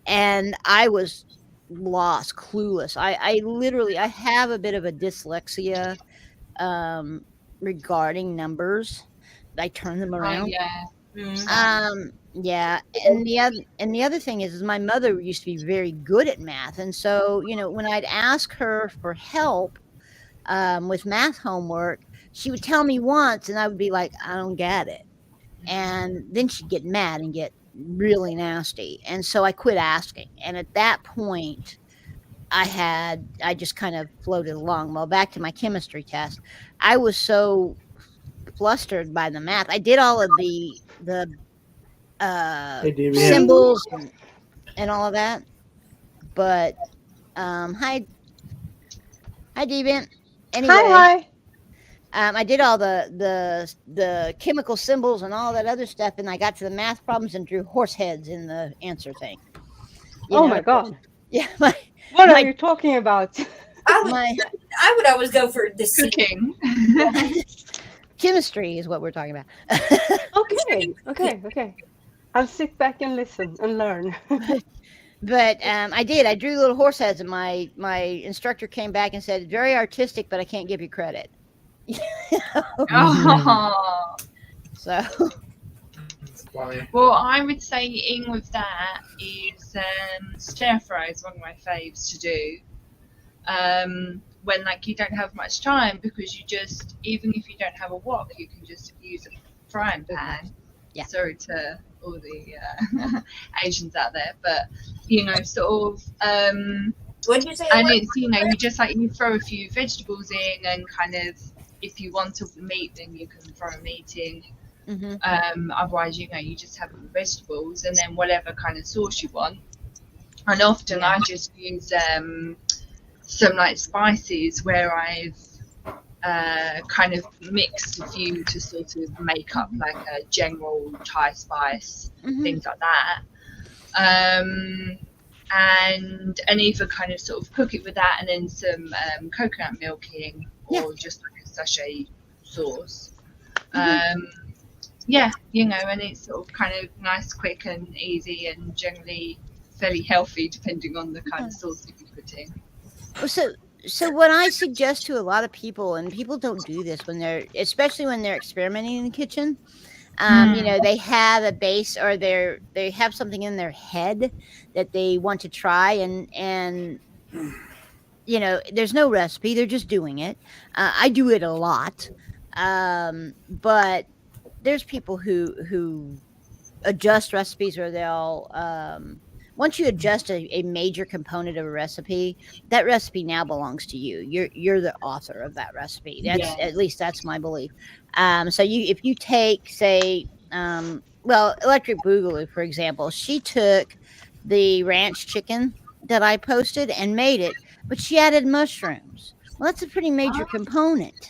And I was lost, clueless. I literally, I have a bit of a dyslexia regarding numbers. I turn them around. Yeah. And the other thing is my mother used to be very good at math. And so, when I'd ask her for help with math homework, she would tell me once and I would be like, I don't get it. And then she'd get mad and get really nasty. And so I quit asking. And at that point, I just kind of floated along. Well, back to my chemistry test. I was so flustered by the math. I did all of the symbols and all of that. But hi Deviant. Anyway, Hi. I did all the chemical symbols and all that other stuff, and I got to the math problems and drew horse heads in the answer thing. My God. Yeah. What are you talking about? I would always go for the Cooking. Chemistry is what we're talking about. Okay. I'll sit back and listen and learn. But I did. I drew little horse heads, and my instructor came back and said, "Very artistic, but I can't give you credit." Oh. So. Well, I would say in with that is stir fry is one of my faves to do. When you don't have much time, because you just, even if you don't have a wok, you can just use a frying pan. Yeah. Sorry to all the Asians out there, but sort of. What did you say? And it's you just you throw a few vegetables in, and kind of if you want to meat, then you can throw meat in. Mm-hmm. Otherwise, you just have the vegetables, and then whatever kind of sauce you want. And often I just use some spices where I've kind of mixed a few to sort of make up like a general Thai spice, things like that. And either kind of sort of cook it with that, and then some coconut milk in, or just like a sachet sauce. And it's sort of kind of nice, quick and easy, and generally fairly healthy depending on the kind of sauce that you put in. So what I suggest to a lot of people, and people don't do this especially when they're experimenting in the kitchen, they have a base, or they have something in their head that they want to try, and there's no recipe, they're just doing it. I do it a lot, but there's people who adjust recipes, or they'll once you adjust a major component of a recipe, that recipe now belongs to you. You're the author of that recipe. At least that's my belief. So if you take, say, Electric Boogaloo, for example, she took the ranch chicken that I posted and made it, but she added mushrooms. Well, that's a pretty major component,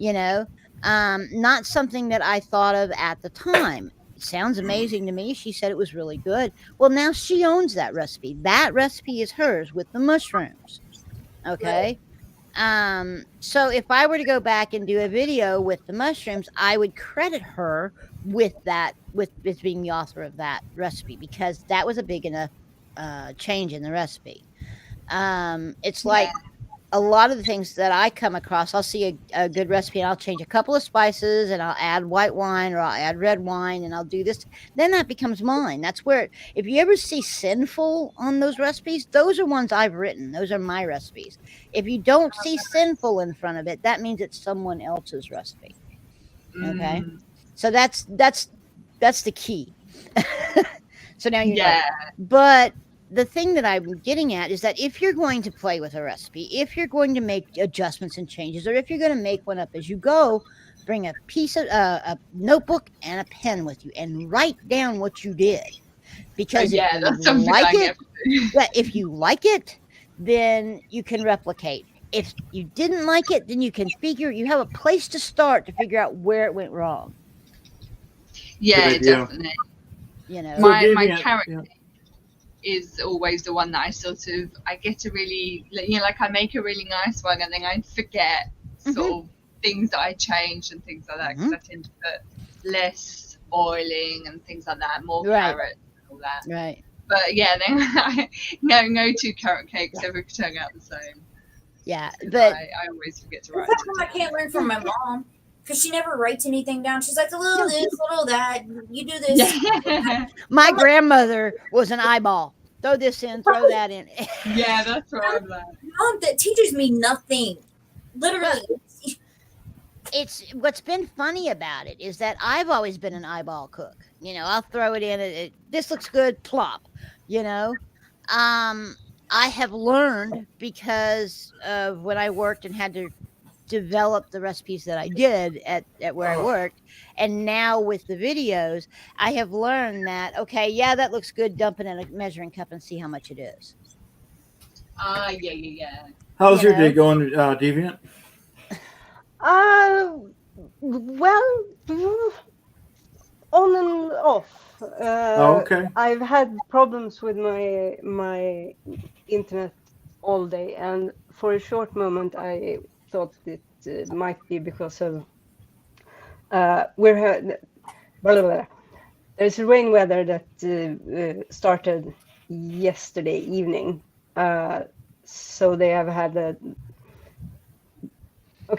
not something that I thought of at the time. Sounds amazing to me. She said it was really good. Well, now she owns that recipe. That recipe is hers with the mushrooms. Okay. So if I were to go back and do a video with the mushrooms, I would credit her with that, with being the author of that recipe, because that was a big enough change in the recipe. It's like a lot of the things that I come across, I'll see a good recipe and I'll change a couple of spices and I'll add white wine or I'll add red wine and I'll do this. Then that becomes mine. That's where, if you ever see sinful on those recipes, those are ones I've written. Those are my recipes. If you don't see sinful in front of it, that means it's someone else's recipe. Okay. So that's the key. So now you know. But the thing that I'm getting at is that if you're going to play with a recipe, if you're going to make adjustments and changes, or if you're going to make one up as you go, bring a piece of a notebook and a pen with you and write down what you did. Because if you like it, if you like it, then you can replicate. If you didn't like it, then you have a place to start to figure out where it went wrong. Yeah, definitely. You know, my character is always the one that I get a really, like I make a really nice one and then I forget sort of things that I changed and things like that, because I tend to put less oiling and things like that, more carrots and all that. Right. But yeah, then no two carrot cakes ever turn out the same. Yeah, but I always forget to write. That's what I can't learn from my mom, because she never writes anything down. She's like, a little this, a little that. You do this. My grandmother was an eyeball. Throw this in, throw that in. Yeah, that's what I'm like. Mom, that teaches me nothing. Literally. It's what's been funny about it is that I've always been an eyeball cook. You know, I'll throw it in. This looks good, plop. You know, I have learned because of when I worked and had to develop the recipes that I did at where I worked, and now with the videos, I have learned that that looks good. Dump it in a measuring cup and see how much it is. Yeah. How's your day going, Deviant? Well, on and off. Okay. I've had problems with my internet all day, and for a short moment, I thought it might be because of there's a rain weather that started yesterday evening, so they have had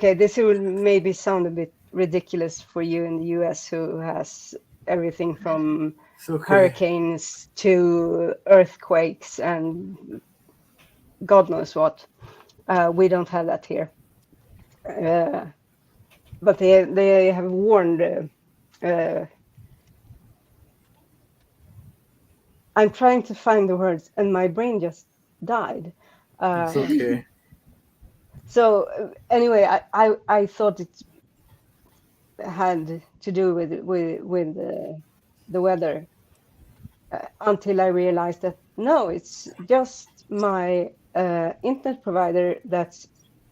this will maybe sound a bit ridiculous for you in the US, who has everything from hurricanes to earthquakes and God knows what. We don't have that here. But they have warned. I'm trying to find the words, and my brain just died. It's okay. So anyway, I thought it had to do with the weather, until I realized that no, it's just my internet provider that's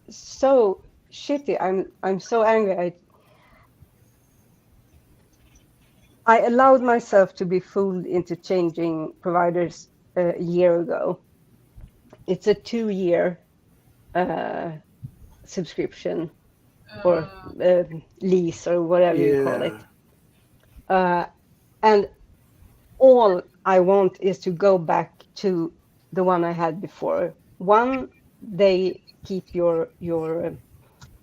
so shitty. I'm so angry. I allowed myself to be fooled into changing providers a year ago. It's a 2-year subscription or lease or whatever you call it. And all I want is to go back to the one I had before. One, they keep your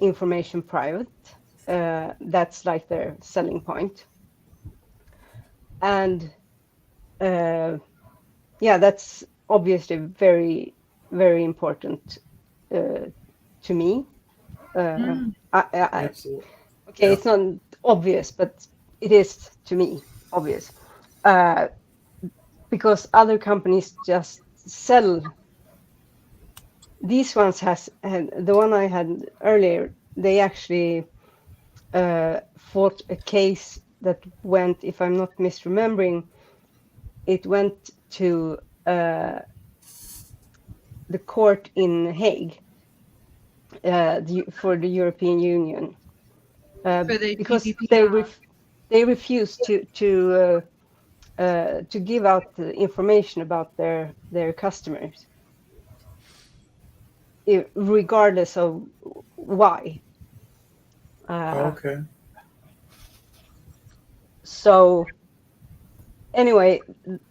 information private. That's like their selling point. And that's obviously very, very important to me. Absolutely. Okay, it's not obvious, but it is to me obvious. Because other companies just sell. These ones the one I had earlier, they actually fought a case that went, if I'm not misremembering, it went to the court in Hague for the European Union, because they refused to give out the information about their customers. regardless of why. Okay. So anyway,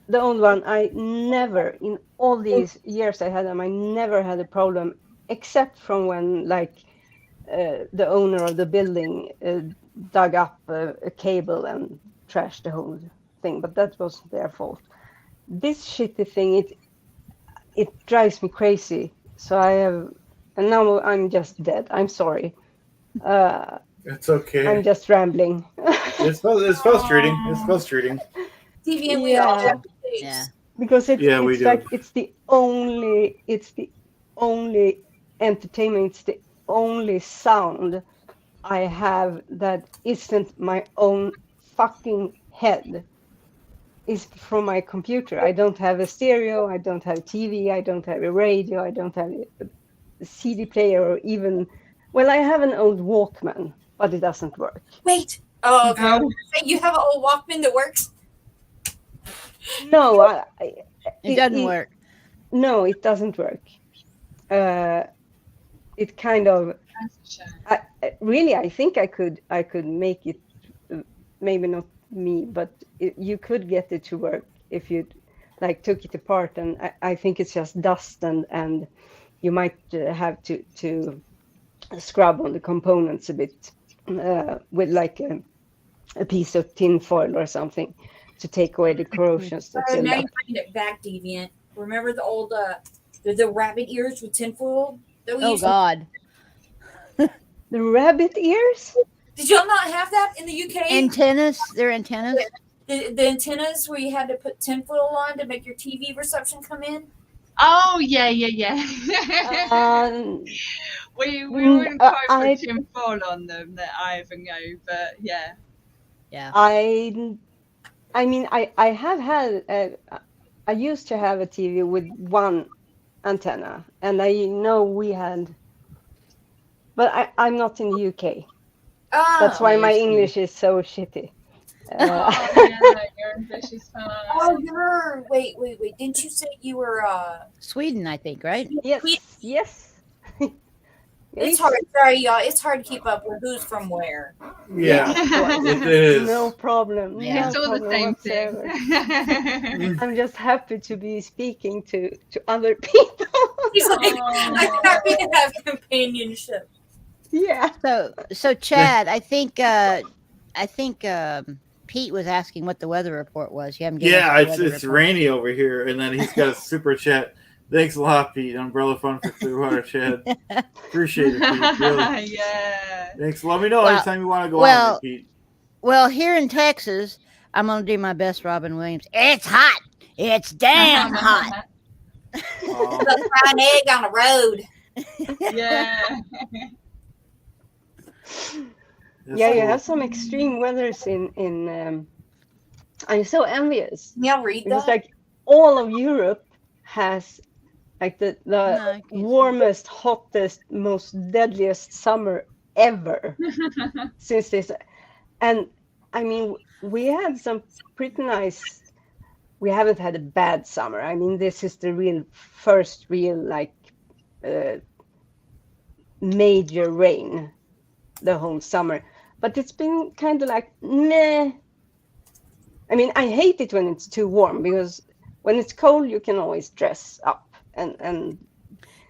the old one, I never, in all these years I had them, I never had a problem, except from when the owner of the building dug up a cable and trashed the whole thing, but that wasn't their fault. This shitty thing, it drives me crazy. So and now I'm just dead. I'm sorry. It's okay. I'm just rambling. It's frustrating. It's frustrating. Deviant, we all have mistakes. Yeah. Because we it's do. like it's the only entertainment, it's the only sound I have that isn't my own fucking head. Is from my computer. I don't have a stereo, I don't have a TV, I don't have a radio, I don't have a CD player, or even, well, I have an old Walkman, but it doesn't work. Wait. Oh, okay. Oh. You have an old Walkman that works? No, It doesn't work. No, it doesn't work. It kind of. Really, I think I could make it. Maybe not me, but you could get it to work if you took it apart. And I think it's just dust, and you might have to scrub on the components a bit with a piece of tin foil or something to take away the corrosions that build now up. you're bringing it back, Deviant. Remember the old the rabbit ears with tinfoil? Oh God! The rabbit ears? Did y'all not have that in the UK? Antennas? They're antennas. The antennas where you had to put tinfoil on to make your TV reception come in. Oh yeah. We wouldn't quite put tinfoil on them that I ever know, but yeah. Yeah. I mean, I have had. I used to have a TV with one antenna, and I know we had. But I'm not in the UK. That's why my English is so shitty. Oh yeah, your English is fine. Oh, you're. Wait. Didn't you say you were? Sweden, I think, right? Yes. It's hard. Sorry, y'all. It's hard to keep up with who's from where. Yeah, it is. No problem. Yeah. It's all the same whatsoever. thing. I'm just happy to be speaking to other people. He's like, I'm happy to have companionship. Yeah. So Chad, I think Pete was asking what the weather report was. You haven't given Yeah, us the weather it's report. rainy over here, and then he's got a super chat. Thanks a lot, Pete. Umbrella Fun for Clearwater, Chad. Appreciate it, Pete. Really. Yeah. Thanks. Let me know anytime you want to go well, on, Pete. Well, here in Texas, I'm gonna do my best, Robin Williams. It's hot. It's damn hot. The fried egg on the road. Yeah. Yeah, you have some extreme weathers in I'm so envious. Yeah, read because that. all of Europe has the No, warmest, hottest, most deadliest summer ever since this. And I mean, we had some pretty nice. We haven't had a bad summer. I mean, this is the first real major rain the whole summer. But it's been kind of meh. I mean, I hate it when it's too warm, because when it's cold, you can always dress up and.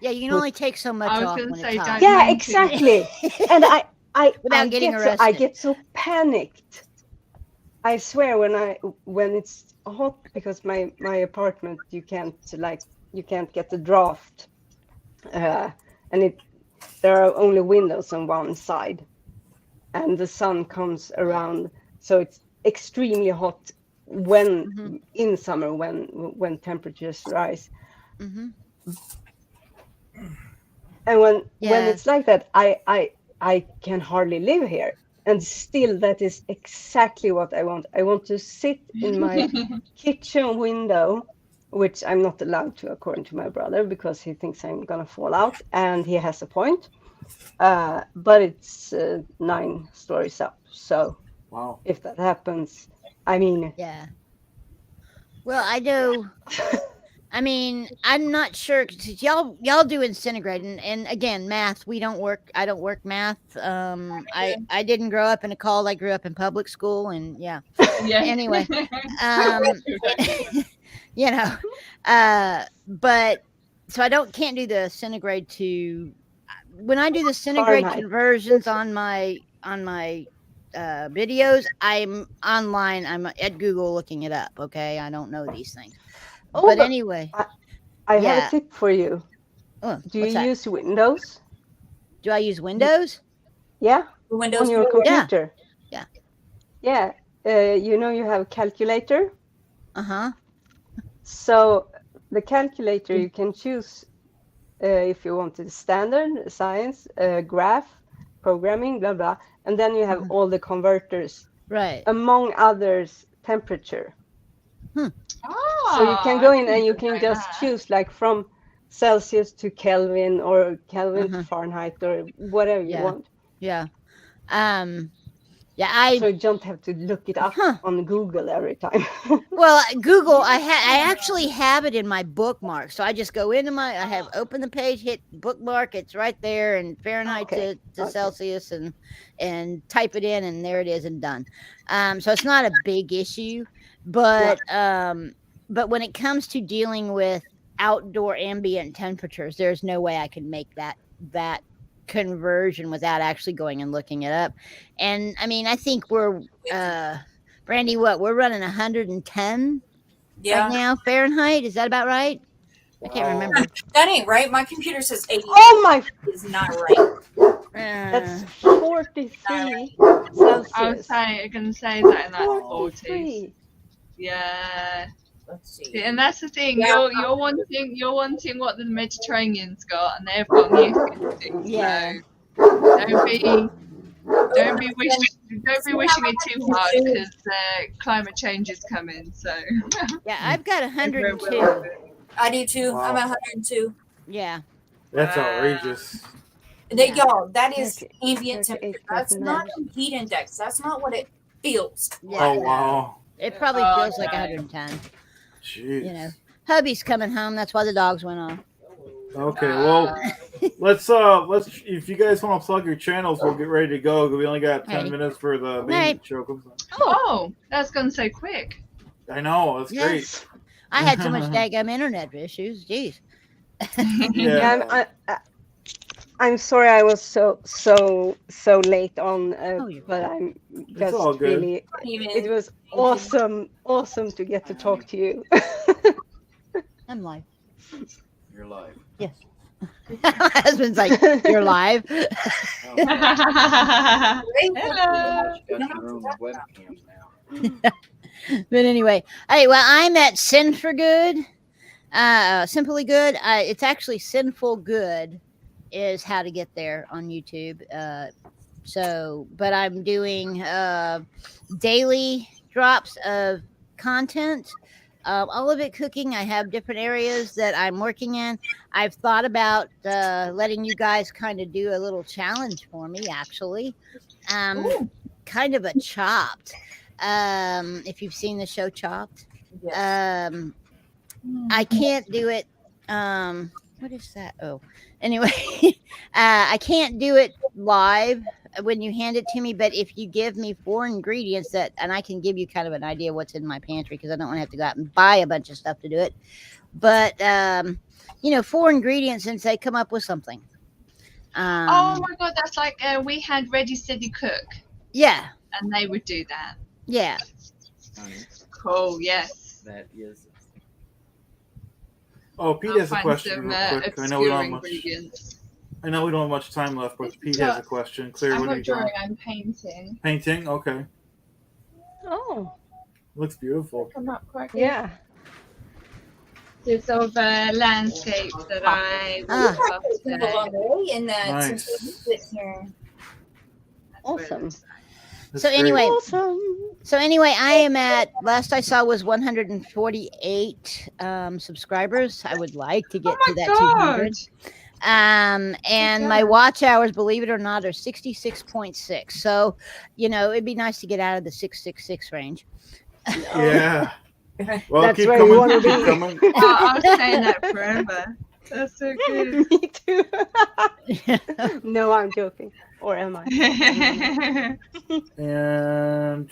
Yeah, you can only take so much I was off gonna when say, it's hot. don't Yeah, mind exactly. And Without getting arrested. I get so panicked. I swear when it's hot, because my apartment you can't get the draft, and there are only windows on one side, and the sun comes around, so it's extremely hot when in summer when temperatures rise. Mm-hmm. And when it's like that, I can hardly live here. And still, that is exactly what I want. I want to sit in my kitchen window, which I'm not allowed to, according to my brother, because he thinks I'm gonna fall out, and he has a point. But it's 9 stories up, so wow. If that happens, I mean, Yeah. Well, I know I mean, I'm not sure 'cause y'all do Centigrade, and again, math. We don't work. I don't work math. I didn't grow up in a call. I grew up in public school, and yeah. Yeah. Anyway, you know, but so I can't do the Centigrade to. When I do the Centigrade Fahrenheit. conversions on my videos, I'm online. I'm at Google looking it up. Okay, I don't know these things. Oh, But but anyway, I have yeah. a tip for you. Oh, Do what's you that? use Windows? Do I use Windows? Yeah, Windows on your Viewer. computer. Yeah. Yeah. You know you have a calculator. Uh-huh. So the calculator you can choose if you wanted standard, science, graph, programming, blah blah, and then you have all the converters, Right. among others, temperature. Oh, So you can go I in and you didn't can know just that. choose like from Celsius to Kelvin or Kelvin to Uh-huh. Fahrenheit or whatever you Yeah. want. Yeah. Yeah, So you don't have to look it up on Google every time. well, Google, I actually have it in my bookmark. So I just go into I have open the page, hit bookmark, it's right there, and Fahrenheit Okay. to Okay. Celsius, and type it in, and there it is, and done. So it's not a big issue, but when it comes to dealing with outdoor ambient temperatures, there's no way I can make that conversion without actually going and looking it up. And I mean, I think we're Brandy, we're running 110 right now Fahrenheit. Is that about right? I can't remember. That ain't right. My computer says 80. Oh my! Is not right. That's 43 Celsius. I was gonna say that in like 40s. 43. Yeah. Let's see. And that's the thing. Yeah. You're wanting what the Mediterranean's got, and they've got near 50. Yeah. So don't be wishing it too hard because climate change is coming. So Yeah, I've got 102. I do too. Wow. I'm at 102. Yeah. That's outrageous. Y'all, that is 30, ambient 38, temperature. That's not 39. a heat index. That's not what it feels. Yeah. Oh wow. It probably Oh, feels like no. 110. Jeez. You know, hubby's coming home. That's why the dogs went off. Okay, well, let's if you guys want to plug your channels, we'll get ready to go. We only got 10 Hey. minutes for the main Hey. show. Oh, that's gone so quick. I know, that's Yes. I had so much daggum internet issues. Jeez. great. Yeah, I'm sorry I was so late on, but I'm just all good. really. It was awesome to get to talk to you. I'm live. You're live. Yes. My husband's like, you're live. Hello. You got your own webcams now. But anyway, hey, well, I'm at Sin for Good. Simply Good. It's actually Sinful Good is how to get there on YouTube. But I'm doing daily drops of content. All of it cooking. I have different areas that I'm working in. I've thought about letting you guys kind of do a little challenge for me, actually. Kind of a Chopped. If you've seen the show Chopped. Yes. I can't do it. What is that? Oh, anyway, I can't do it live when you hand it to me. But if you give me 4 ingredients and I can give you kind of an idea what's in my pantry, because I don't want to have to go out and buy a bunch of stuff to do it. But 4 ingredients and say come up with something. Oh my god, that's like we had Ready Steady Cook. Yeah. And they would do that. Yeah. Cool. Yes. That is. Oh, Pete I'll has a find question some, real quick. I know we don't have much time left, but Pete has a question. Claire, I'm what are not you doing? drawing. I'm painting. Painting? Okay. Oh, Looks beautiful. Come up quite quick. yeah. This sort of landscape that I In that Nice. here. Awesome. That's So great. anyway, Awesome. I am at, last I saw was 148 subscribers. I would like to get to that 200. And my watch hours, believe it or not, are 66.6. So, it'd be nice to get out of the 666 range. Yeah. Well, That's keep where you coming. wanna Keep be. coming. I was saying that forever. That's so good. Me too. No, I'm joking. Or am I? I don't know. And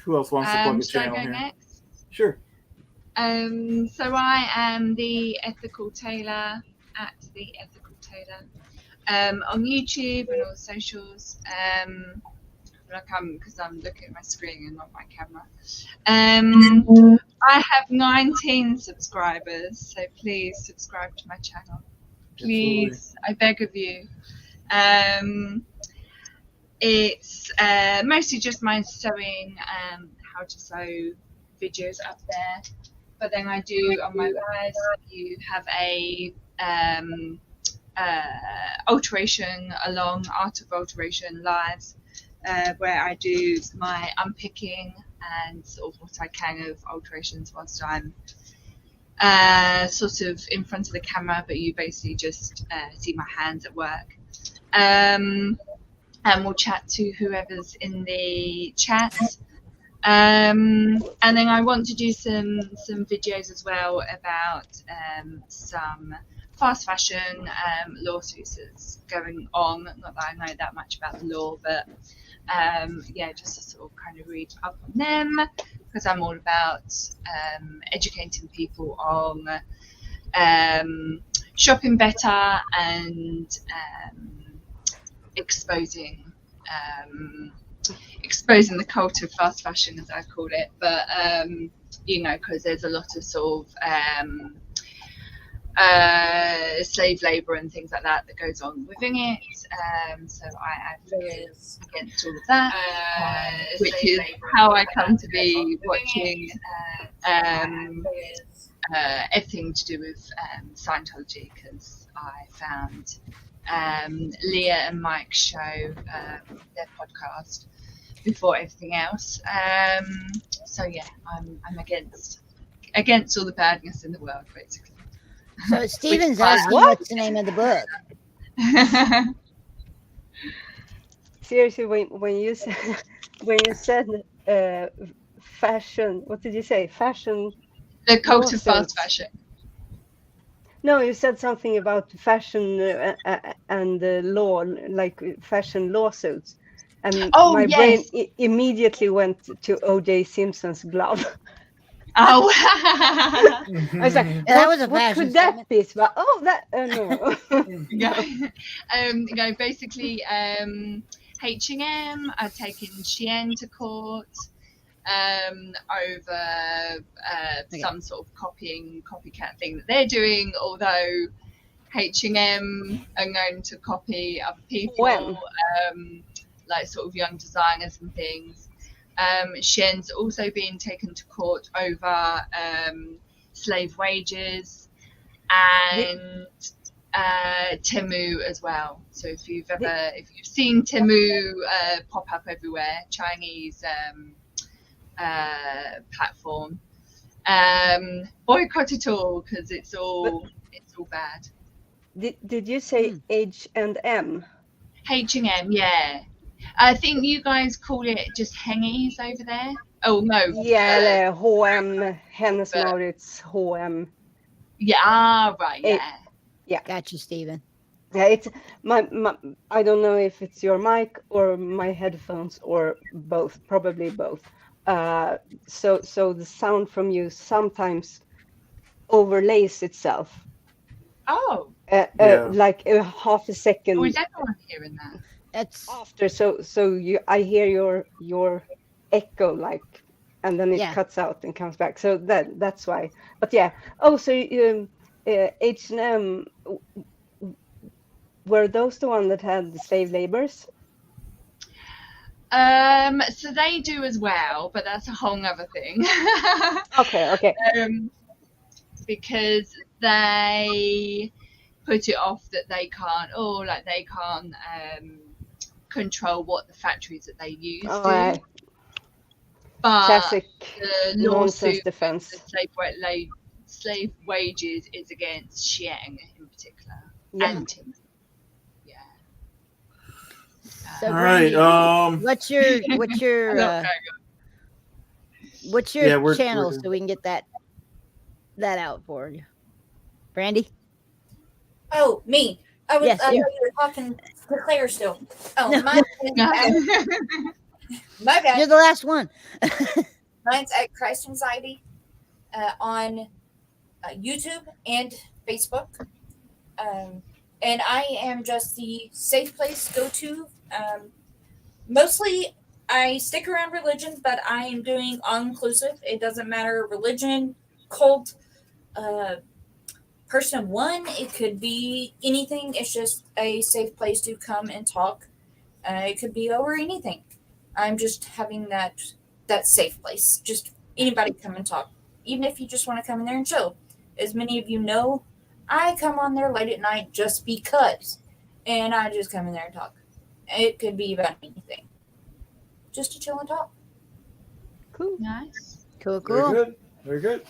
who else wants to plug a Should I channel go here? next? Sure. So I am the Ethical Tailor at the Ethical Tailor on YouTube and all socials. Because I'm looking at my screen and not my camera. I have 19 subscribers, so please subscribe to my channel. Please, I beg of you. It's mostly just my sewing, how to sew videos up there. But then I do on my lives. You have a alteration along art of alteration lives, where I do my unpicking and sort of what I can of alterations whilst I'm sort of in front of the camera, but you basically just see my hands at work. And we'll chat to whoever's in the chat. And then I want to do some videos as well about some fast fashion lawsuits that's going on. Not that I know that much about the law, but yeah, just to sort of kind of read up on them, because I'm all about educating people on shopping better and exposing the cult of fast fashion, as I call it. But you know, because there's a lot of sort of slave labour and things like that goes on within it. So I advocate against all of that, which is how I come to be watching everything to do with Scientology, because I found Leah and Mike's show, their podcast, before everything else. So yeah, I'm against all the badness in the world, basically. So Steven's Which- asking what's the name of the book. Seriously, when you said fashion, what did you say? Fashion. The cult of lawsuits. fast fashion. No, you said something about fashion and law, like fashion lawsuits, and Oh, my yes. brain immediately went to O.J. Simpson's glove. Oh. I was like, Yeah, that was a what fashion could that statement. be? But oh, that no. Yeah. You know, basically, H&M are taking Shein to court over some sort of copycat thing that they're doing. Although H&M are known to copy other people, When? like sort of young designers and things. Shein's also being taken to court over slave wages, and Temu as well. So if you've seen Temu pop up everywhere, Chinese platform, boycott it all, because it's all bad. Did you say H&M? H&M, yeah. I think you guys call it just hengies over there. Oh no. Yeah, H&M, Hennes Mauritz, H&M. Yeah, right, yeah. Yeah. Gotcha, Steven. Yeah, it's my. I don't know if it's your mic or my headphones or both. Probably both. So the sound from you sometimes overlays itself. Oh. Like a half a second. Oh, is everyone hearing that? That's after. So I hear your echo, like, and then it cuts out and comes back. So that's why. But yeah. Oh, so H&M. Were those the one that had the slave labors? So they do as well, but that's a whole other thing. Okay. Because they put it off that they can't control what the factories that they use do. Right. But Classic the nonsense lawsuit, defense. the slave wages is against Shein in particular. Yeah. And Tim. so All right. Brandy, what's your What's your Yeah, we're channel doing- so we can get that out for you, Brandy? Oh, me. I was. Yes, I thought you. you were talking to Claire still. Oh, No. mine is my bad. You're the last one. Mine's at Christ Anxiety on YouTube and Facebook. And I am just the safe place go to. Mostly, I stick around religion, but I am doing all inclusive. It doesn't matter religion, cult, person of one. It could be anything. It's just a safe place to come and talk. It could be over anything. I'm just having that safe place. Just anybody come and talk, even if you just want to come in there and chill. As many of you know, I come on there late at night just because, and I just come in there and talk. It could be about anything, just to chill and talk. Cool. Nice. Cool, Very cool. good. Very good.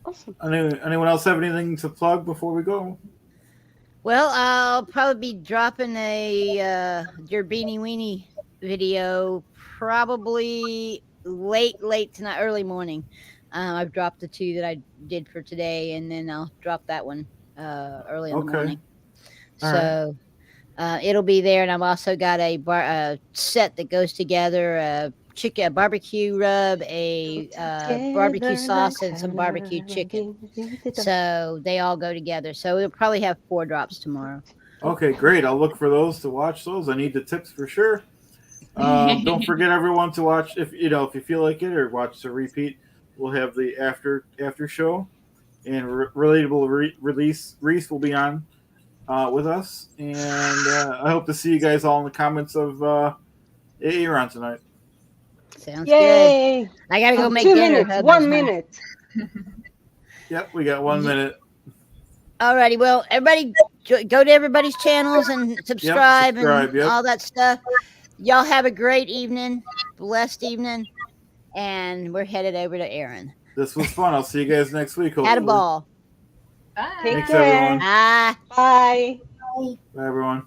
Awesome. Anyone else have anything to plug before we go? Well, I'll probably be dropping a your beanie weenie video probably late tonight, early morning. I've dropped the 2 that I did for today, and then I'll drop that one early in the Okay. morning. All So it'll be there, and I've also got a set that goes together: a barbecue rub, a barbecue sauce, and some barbecue chicken. So they all go together. So we'll probably have 4 drops tomorrow. Okay, great. I'll look for those to watch those. I need the tips for sure. Don't forget everyone to watch if you feel like it, or watch the repeat. We'll have the after show, and relatable Reese will be on with us, and I hope to see you guys all in the comments of Aaron tonight. Sounds Yay! good. I gotta go make 2 dinner. minutes. 1 minute. Yep, we got 1 minute. Alrighty, well, everybody go to everybody's channels and subscribe, and yep. all that stuff. Y'all have a great evening, blessed evening, and we're headed over to Aaron. This was fun. I'll see you guys next week. Hopefully. Had a ball. Bye. Take Thanks, care. everyone. Bye. Bye. Bye, everyone.